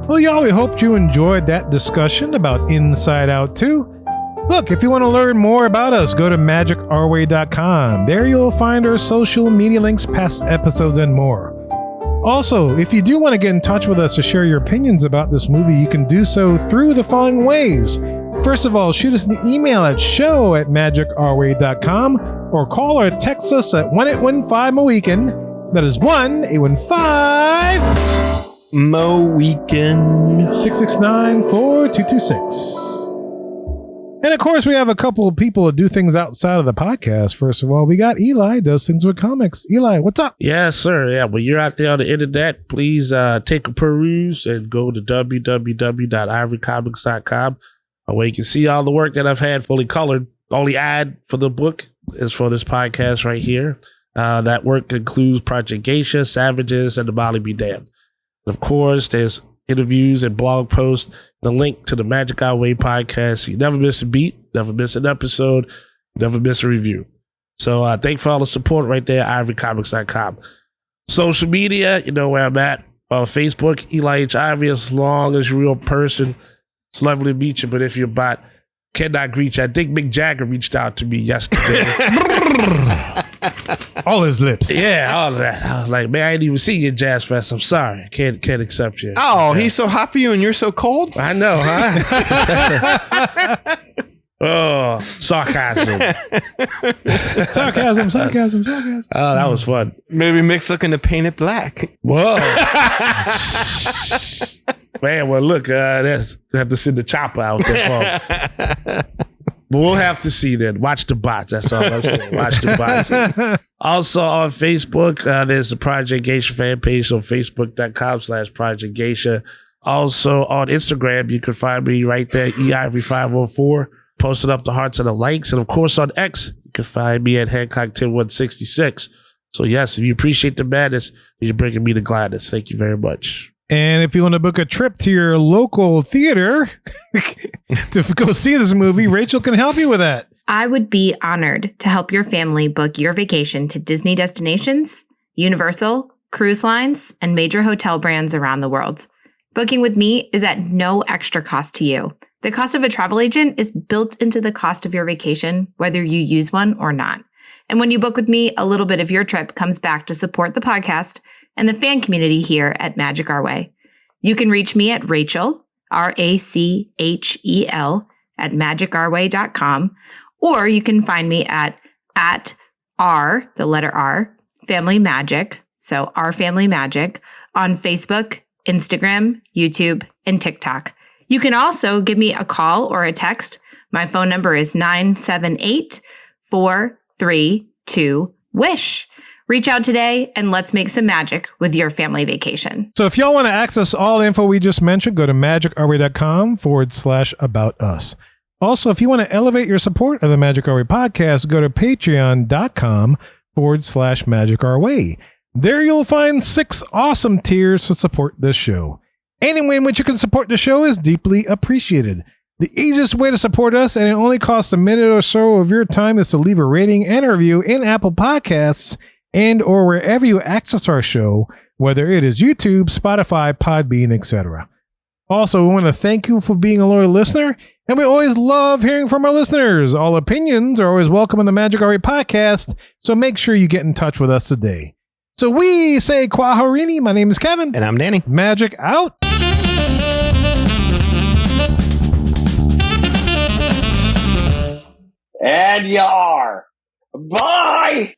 Well, y'all, we hoped you enjoyed that discussion about Inside Out 2. Look, if you want to learn more about us, go to magicourway.com. There you'll find our social media links, past episodes, and more. Also, if you do want to get in touch with us to share your opinions about this movie, you can do so through the following ways. First of all, shoot us an email at show@magicourway.com or call or text us at 1-815-MOWEEKEN. That is 1-815 Mo Weekend. 669-4226. And of course, we have a couple of people that do things outside of the podcast. First of all, we got Eli, does things with comics. Eli, what's up? Yes, sir. Yeah, when you're out there on the internet, please take a peruse and go to www.ivorycomics.com, where you can see all the work that I've had fully colored. The only ad for the book is for this podcast right here. That work includes Project Geisha, Savages, and The Molly Be Damned. Of course, there's interviews and blog posts, the link to the Magic Our Way podcast. So you never miss a beat, never miss an episode, never miss a review. So thank you for all the support right there, ivorycomics.com. Social media, you know where I'm at. Facebook, Eli H. Ivory, as long as you're a real person. It's lovely to meet you, but if you're a bot, cannot greet you. I think Mick Jagger reached out to me yesterday. All his lips. Yeah, all of that. I was like, man, I didn't even see you at Jazz Fest. I'm sorry. I can't accept you. Oh, he's so hot for you and you're so cold? I know, huh? Oh, sarcasm. Sarcasm. Oh, that was fun. Maybe Mick's looking to paint it black. Whoa. Man, well, look, I have to send the chopper out there for him. But we'll have to see then. Watch the bots. That's all I'm saying. Watch the bots. Also on Facebook, there's a Project Geisha fan page on facebook.com/Project Geisha. Also on Instagram, you can find me right there, eivory504, posting up the hearts and the likes. And of course on X, you can find me at Hancock10166. So yes, if you appreciate the madness, you're bringing me the gladness. Thank you very much. And if you want to book a trip to your local theater to go see this movie, Rachel can help you with that. I would be honored to help your family book your vacation to Disney destinations, Universal, cruise lines, and major hotel brands around the world. Booking with me is at no extra cost to you. The cost of a travel agent is built into the cost of your vacation, whether you use one or not. And when you book with me, a little bit of your trip comes back to support the podcast and the fan community here at Magic Our Way. You can reach me at Rachel, Rachel, at magicourway.com, or you can find me at R, the letter R, Family Magic, so Our Family Magic, on Facebook, Instagram, YouTube, and TikTok. You can also give me a call or a text. My phone number is 978-432-WISH. Reach out today and let's make some magic with your family vacation. So if y'all want to access all the info we just mentioned, go to magicourway.com/about us. Also, if you want to elevate your support of the Magic Our Way podcast, go to patreon.com/Magic Our Way. There you'll find 6 awesome tiers to support this show. Any way in which you can support the show is deeply appreciated. The easiest way to support us, and it only costs a minute or so of your time, is to leave a rating and a review in Apple Podcasts and or wherever you access our show, whether it is YouTube, Spotify, Podbean, etc. Also, we want to thank you for being a loyal listener, and we always love hearing from our listeners. All opinions are always welcome in the Magic Our Way podcast, so make sure you get in touch with us today. So we say Kwaharini. My name is Kevin. And I'm Danny. Magic out. And you are. Bye!